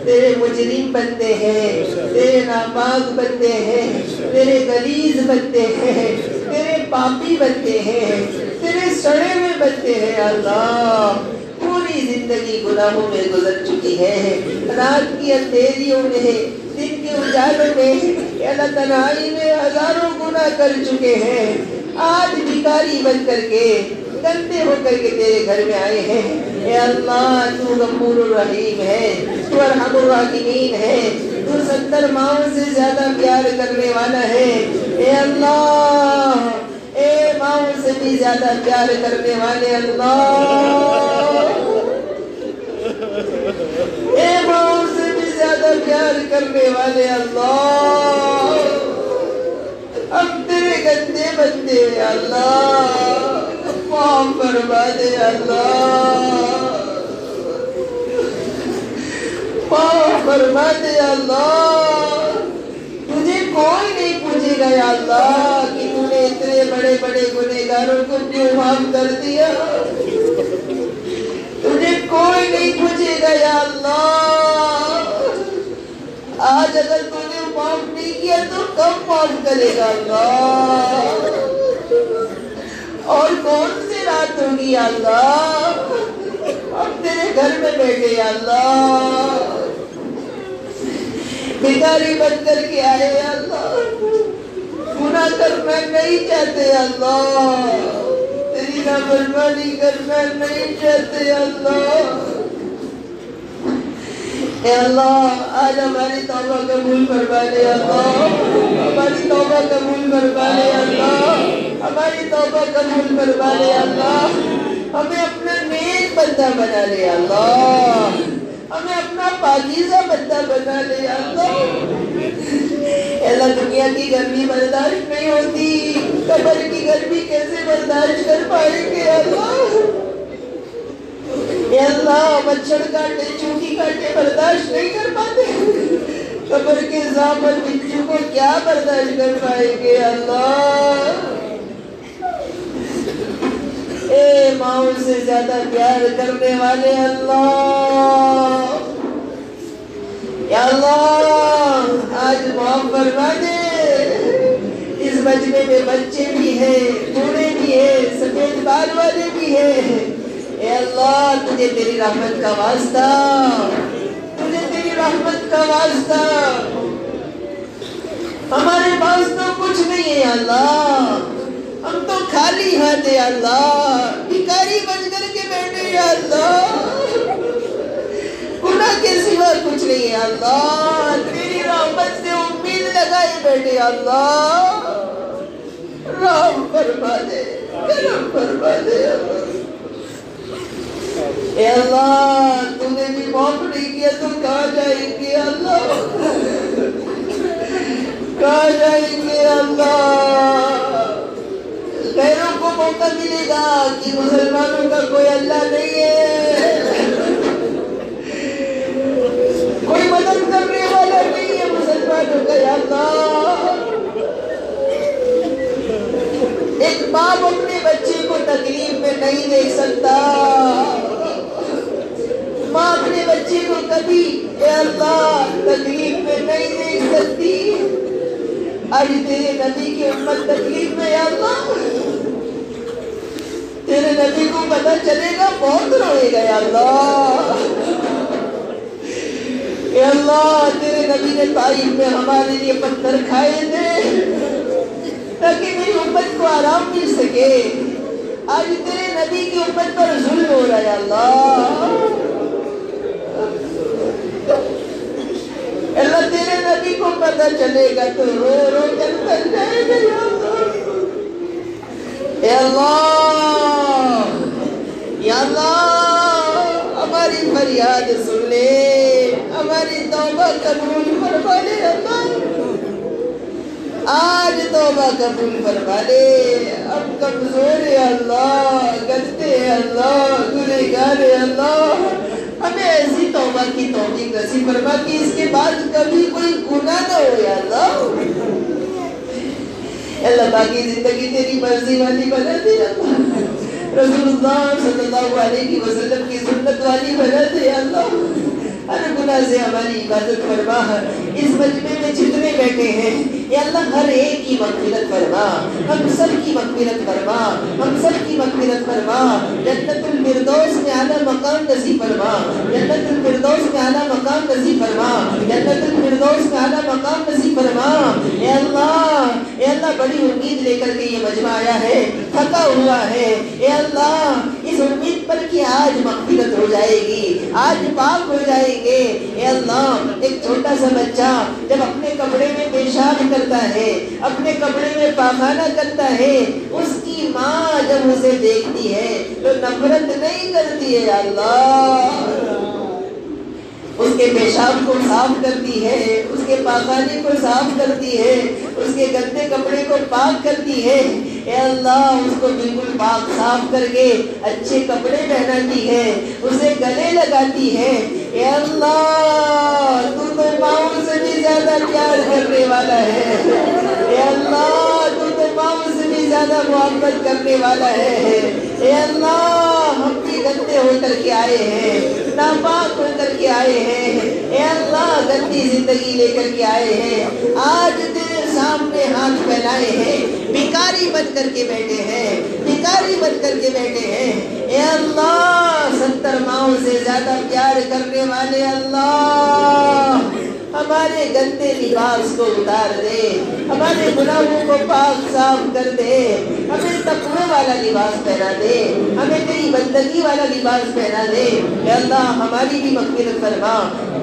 تیرے مجرم بندے ہیں تیرے ناپاک بندے ہیں تیرے غلیظ بندے ہیں تیرے پاپی بندے ہیں تیرے سڑے ہوئے بندے ہیں اللہ پوری زندگی گناہوں میں گزر چکی ہے رات کی اندھیریوں میں دن کے اجالوں میں اللہ تنہائی میں ہزاروں گناہ کر چکے ہیں آج بھکاری بن کر کے گندے ہو کر کے تیرے گھر میں آئے ہیں اے اللہ تو غفور الرحیم ہے تو ارحم الراحمین ہے تو 70 ماؤں سے زیادہ پیار کرنے والا ہے اے اللہ اے ماؤں سے بھی زیادہ پیار کرنے والے اللہ اے ماؤں سے بھی زیادہ پیار کرنے والے اللہ ہم تیرے گندے بندے اللہ معاف فرما دے اللہ معاف فرما دے اللہ تجھے کوئی نہیں پوچھے گا یا اللہ کہ تو نے اتنے بڑے بڑے گنہگاروں کو کیوں معاف کر دیا تجھے کوئی نہیں پوچھے گا یا اللہ آج اگر تو نے معاف نہیں کیا تو کب معاف کرے گا اللہ اور کون سی رات ہوگی یا اللہ ہم تیرے گھر میں بیٹھے یا اللہ بھکاری بن کر کے آئے یا اللہ گناہ کرنا نہیں چاہتے یا اللہ تیری نافرمانی کرنا نہیں چاہتے یا اللہ اے اللہ آج ہماری توبہ قبول فرما لے اللہ ہماری توبہ قبول فرما لے اللہ ہماری توبہ قبول فرما لے اللہ ہمیں اپنا نیک بندہ بنا لے اللہ ہمیں اپنا پاکیزہ بندہ بنا لے اللہ اللہ دنیا کی گرمی برداشت نہیں ہوتی قبر کی گرمی کیسے برداشت کر پائیں گے اللہ اے اللہ مچھر کاٹے چونٹی کاٹے برداشت نہیں کر پاتے قبر کے عذاب اور بچوں کو کیا برداشت کر پائیں گے اللہ اے ماؤں سے زیادہ پیار کرنے والے اللہ یا اللہ آج معاف فرما دے اس مجمع میں بچے بھی ہیں بوڑھے بھی ہیں سفید بال والے بھی ہیں اے اللہ تجھے تیری رحمت کا واسطہ تجھے تیری رحمت کا واسطہ ہمارے پاس تو کچھ نہیں ہے اللہ ہم تو خالی ہاتھ ہے اللہ بھکاری بن کر کے بیٹھے یا اللہ گناہ کے سوا کچھ نہیں ہے اللہ تیری رحمت سے امید لگائے بیٹھے اللہ رحم فرما دے کرم فرما دے اے اللہ تو نے بھی معاف نہیں کیا تو کہاں جائیں گے اللہ کہاں جائیں گے اللہ غیروں کو موقع ملے گا کہ مسلمانوں کا کوئی اللہ نہیں ہے کوئی مدد کرنے والا نہیں ہے مسلمانوں کا یا اللہ ایک باپ اپنے بچے کو تکلیف میں نہیں دیکھ سکتا ماں اپنے بچے کو کبھی اے اللہ تکلیف میں نہیں دیکھ سکتی آج تیرے نبی کی امت تکلیف میں یا اللہ تیرے نبی کو پتہ چلے گا بہت روئے گا یا اللہ اے اللہ تیرے نبی نے طائف میں ہمارے لیے پتھر کھائے تھے تاکہ میری امت کو آرام مل سکے آج تیرے نبی کی امت پر ظلم ہو رہا ہے اللہ اللہ تیرے نبی کو پتہ چلے گا تو رو رو کر مر جائے گا یا اللہ اے اللہ، یا اللہ ہماری فریاد سن لے، ہماری توبہ قبول فرما لے اللہ، آج توبہ قبول فرما لے۔ ہم کمزور ہیں اللہ، گندے ہیں اللہ، گنہگار ہیں اللہ، ہمیں ایسی توبہ کی توفیق نصیب فرما کہ اس کے بعد کبھی کوئی گناہ نہ ہو یا اللہ۔ اللہ باقی زندگی تیری مرضی والی بنا دے اللہ، رسول اللہ صلی اللہ علیہ وسلم کی سنت والی بنا دے اللہ، ہر گناہ سے ہماری عبادت فرما۔ اس مجمع میں جتنے بیٹھے ہیں یا اللہ ہر ایک کی مغفرت فرما، ہم سب کی مغفرت فرما، ہم سب کی مغفرت فرما، جنت الفردوس میں اعلیٰ مقام نصیب فرما، جنت الفردوس میں اعلیٰ مقام نصیب فرما، جنت الفردوس میں اعلیٰ مقام نصیب فرما۔ اے اللہ بڑی امید لے کر کے یہ مجمع آیا ہے، تھکا ہوا ہے، اے اللہ اس امید پر کہ آج مغفرت ہو جائے گی، آج پاک ہو جائے گے۔ اے اللہ ایک چھوٹا سا بچہ جب اپنے کپڑے میں پیشاب کرتا ہے، اپنے کپڑے میں پاخانہ کرتا ہے، اس کی ماں جب اسے دیکھتی ہے تو نفرت نہیں کرتی ہے یا اللہ، اس کے پیشاب کو صاف کرتی ہے، اس کے پاخانے کو صاف کرتی ہے، اس کے گندے کپڑے کو پاک کرتی ہے۔ اے اللہ اس کو بالکل پاک صاف کر کے اچھے کپڑے پہناتی ہے، اسے گلے لگاتی ہے۔ اے اللہ تو ماؤں سے بھی زیادہ پیار کرنے والا ہے، اے اللہ تو ماؤں سے بھی زیادہ محبت کرنے والا ہے۔ اے اللہ ہم بھی گندے ہو کر کے آئے ہیں، ناپاک ہو کر کے آئے ہیں، اے اللہ گندی زندگی لے کر کے آئے ہیں، آج تیرے سامنے ہاتھ پھیلائے ہیں، بھکاری بن کر کے بیٹھے ہیں، بھکاری بن کر کے بیٹھے ہیں۔ اے اللہ 70 ماؤں سے زیادہ پیار کرنے والے اللہ ہمارے گندے لباس کو اتار دے، ہمارے گناہوں کو پاک صاف کر دے، ہمیں تقوی والا لباس پہنا دے، ہمیں تیری بندگی والا لباس پہنا دے۔ اے اللہ ہماری بھی مغفرت فرما،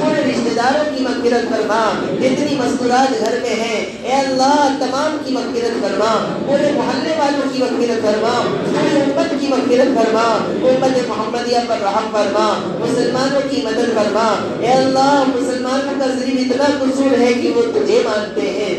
پورے رشتہ داروں کی مغفرت فرما، جتنی مذکورات گھر میں ہیں اے اللہ تمام کی مغفرت فرما، پورے محلے والوں کی مغفرت فرما، پوری امت کی مغفرت فرما، امت محمدیہ پر رحم فرما، مسلمانوں کی مدد فرما۔ اے اللہ مسلمانوں کا صرف اتنا قصور ہے کہ وہ تجھے مانتے ہیں،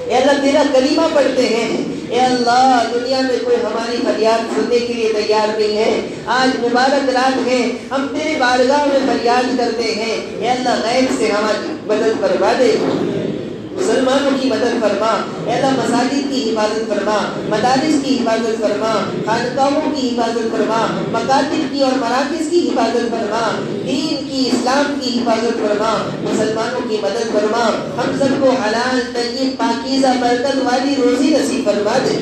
اے اللہ تیرا کلمہ پڑھتے ہیں، اے اللہ دنیا میں کوئی ہماری فریاد سننے کے لیے تیار نہیں ہے۔ آج مبارک رات ہے، ہم تیرے بارگاہ میں فریاد کرتے ہیں، اے اللہ غیب سے ہماری مدد فرما دے، مسلمانوں کی مدد فرما۔ اے اللہ مساجد کی حفاظت فرما، مدارس کی حفاظت فرما، خانقاہوں کی حفاظت فرما، مکاتب کی اور مراکز کی حفاظت فرما، دین کی اسلام کی حفاظت فرما، مسلمانوں کی مدد فرما۔ ہم سب کو حلال طیب پاکیزہ برکت والی روزی نصیب فرما دے،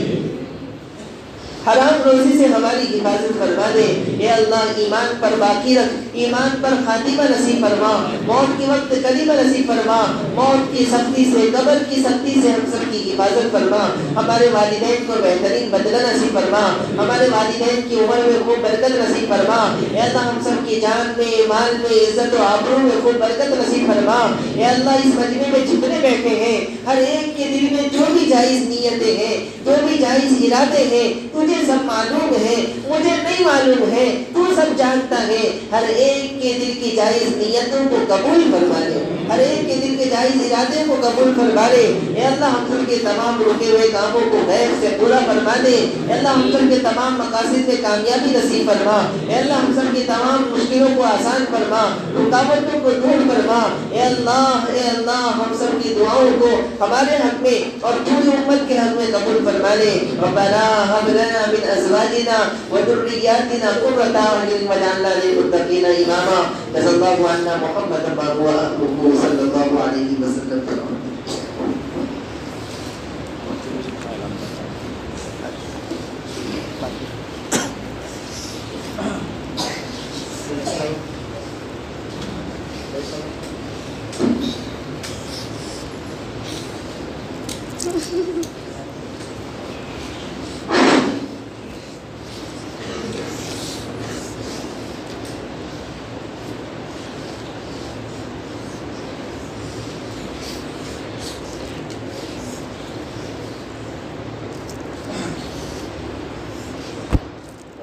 حرام روزی سے ہماری حفاظت فرما دے۔ اے اللہ ایمان پر باقی رکھ، ایمان پر خاتمہ نصیب فرما، موت کے وقت کلمہ نصیب فرما، موت کی سختی سے قبر کی سختی سے ہم سب کی حفاظت فرما، ہمارے والدین کو بہترین بدلہ نصیب فرما، ہمارے والدین کی عمر میں خوب برکت نصیب فرما۔ اے اللہ ہم سب کی جان میں مال میں عزت و آبرو میں خوب برکت نصیب فرما۔ اے اللہ اس مجمع میں جتنے بیٹھے ہیں ہر ایک کے دل میں جو بھی جائز نیتیں ہیں، جو بھی جائز ارادے ہیں تجھے سب معلوم ہے، مجھے نہیں معلوم ہے، تو سب جانتا ہے، ہر ایک کے دل کی جائز نیتوں کو قبول فرما لے، ہر ایک کے دل کے جائز ارادے کو قبول فرما لے۔ اے اللہ ہم سب کے تمام رکے ہوئے کاموں کو غیر سے پورا فرما دے۔ اے اللہ ہم سب کے تمام مقاصد میں کامیابی نصیب فرما۔ اے اللہ ہم سب کی تمام مشکلوں کو آسان فرما، رکاوٹوں کو دور فرما۔ اے اللہ ہم سب کی دعاؤں کو ہمارے حق میں اور پوری امت کے حق میں قبول فرما لے۔ ربنا هب لنا من ازواجنا وذرياتنا قرة اعين واجعلنا للمتقين اماما۔ جزا الله عنا محمدا ما هو اهله صلى الله عليه وسلم۔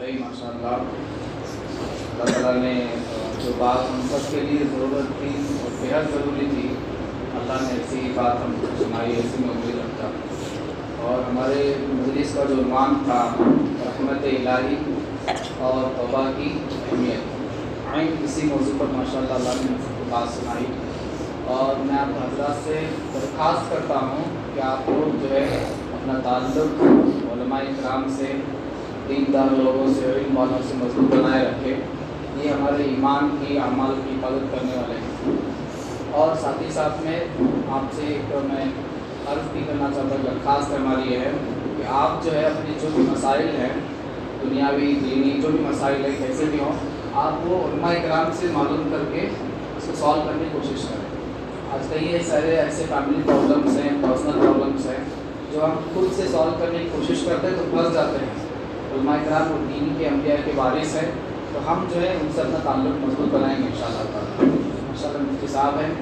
گئی ماشاءاللہ. اللہ تعالیٰ نے جو بات ہم سب کے لیے ضرورت تھی اور بےحد ضروری تھی، اللہ نے ایسی بات ہم کو سنائی، ایسی میں امید رکھتا. اور ہمارے مجلس کا جو عنوان تھا رحمت الہی اور توبہ کی اہمیت، عین اسی موضوع پر ماشاءاللہ اللہ نے ہم کو بات سنائی. اور میں آپ حضرات سے درخواست کرتا ہوں کہ آپ لوگ جو ہے اپنا تعلق علماء کرام سے، دیندار لوگوں سے، علم والوں سے مضبوط بنائے رکھے. یہ ہمارے ایمان کی، اعمال کی حفاظت کرنے والے ہیں. اور ساتھ ہی ساتھ میں آپ سے ایک میں عرض بھی کرنا چاہتا ہوں، درخواست ہماری یہ ہے کہ آپ جو ہے اپنے جو بھی مسائل ہیں دنیاوی دینی جو بھی مسائل ہیں کیسے بھی ہوں، آپ وہ علماء کرام سے معلوم کر کے اس کو سالو کرنے کی کوشش کریں. آج کل یہ سارے ایسے فیملی پرابلمس ہیں، پرسنل پرابلمس ہیں جو ہم خود سے سالو کرنے کی کوشش کرتے ہیں تو پھنس جاتے ہیں. علماء کرام اور دین کے انبیاء کے وارث ہیں، تو ہم جو ہے ان سے اپنا تعلق مضبوط بنائیں گے انشاءاللہ تعالیٰ. ماشاءاللہ مفتی صاحب ہیں،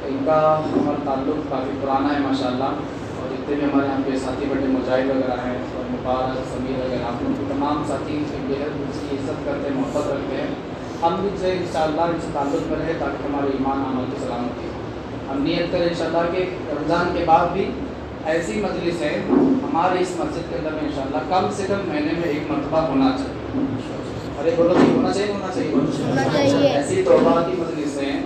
ان کا ہمارا تعلق کافی پرانا ہے ماشاءاللہ. اور جتنے بھی ہمارے یہاں پہ ساتھی بڑے مجاہد وغیرہ ہیں اور مبارک سمیر وغیرہ، آپ لوگ تمام ساتھی بےحد اس کی عزت کرتے ہیں، محبت رکھتے ہیں. ہم بھی جو ہے انشاءاللہ ان سے تعلق میں رہے تاکہ ہمارے ایمان عمل کی سلامتی. ہم نیت کریں انشاءاللہ کہ رمضان کے بعد بھی ایسی مجلس ہے ہمارے اس مسجد کے اندر میں انشاءاللہ کم سے کم مہینے میں ایک مرتبہ ہونا چاہیے. ارے بولو کہ ہونا چاہیے. ایسی توبہ کی مجلس ہیں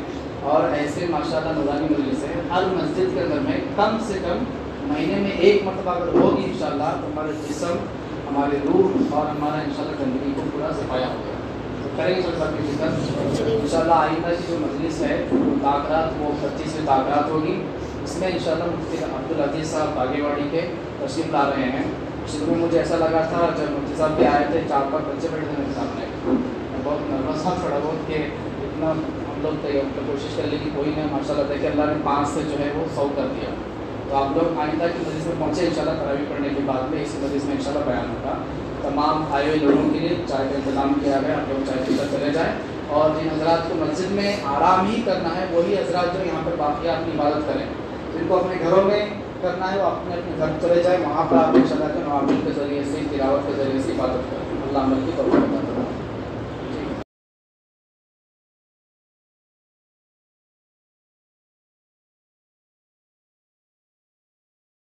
اور ایسے ماشاءاللہ نورانی مجلس ہیں ہر مسجد کے اندر میں کم سے کم مہینے میں ایک مرتبہ اگر ہوگی انشاءاللہ تو ہمارے جسم، ہماری روح اور ہمارا انشاءاللہ زندگی کو پورا صفایا ہو گیا. تو کریں گے سب کی فکر انشاءاللہ. آئندہ کی جو مجلس ہے تاخرات وہ 25ویں تاخرات ہوگی. اس میں انشاءاللہ مفتی عبدالعزیز صاحب باگے واڑی کے تشریف لا رہے ہیں. شروع میں مجھے ایسا لگا تھا جب مفتی صاحب بھی آئے تھے 4-5 بچے بیٹھے تھے میرے سامنے، میں بہت نروس تھا تھوڑا بہت کہ اتنا ہم لوگ کوشش کر لی کہ کوئی نہیں. ماشاءاللہ دیکھیں اللہ نے 5 سے جو ہے وہ 100 کر دیا. تو آپ لوگ آئندہ کی مجلس میں پہنچے انشاءاللہ. تراویح پڑھنے کے بعد میں اسی مجلس میں انشاءاللہ بیان ہوگا. تمام آئے ہوئے لوگوں کے لیے چائے کا انتظام کیا گیا، آپ لوگ چائے پی کر چلے جائیں. اور جن حضرات کو مسجد میں آرام ہی کرنا ہے وہی حضرات جو یہاں پر باقی اپنی عبادت کریں. جن کو اپنے گھروں میں کرنا ہے وہ اپنے گھر چلے جائیں، وہاں پر آپ انشاءاللہ کے نوافل کے ذریعے سے، تلاوت کے ذریعے سے عبادت کریں. اللہ عمل کی توفیق عطا فرمائے.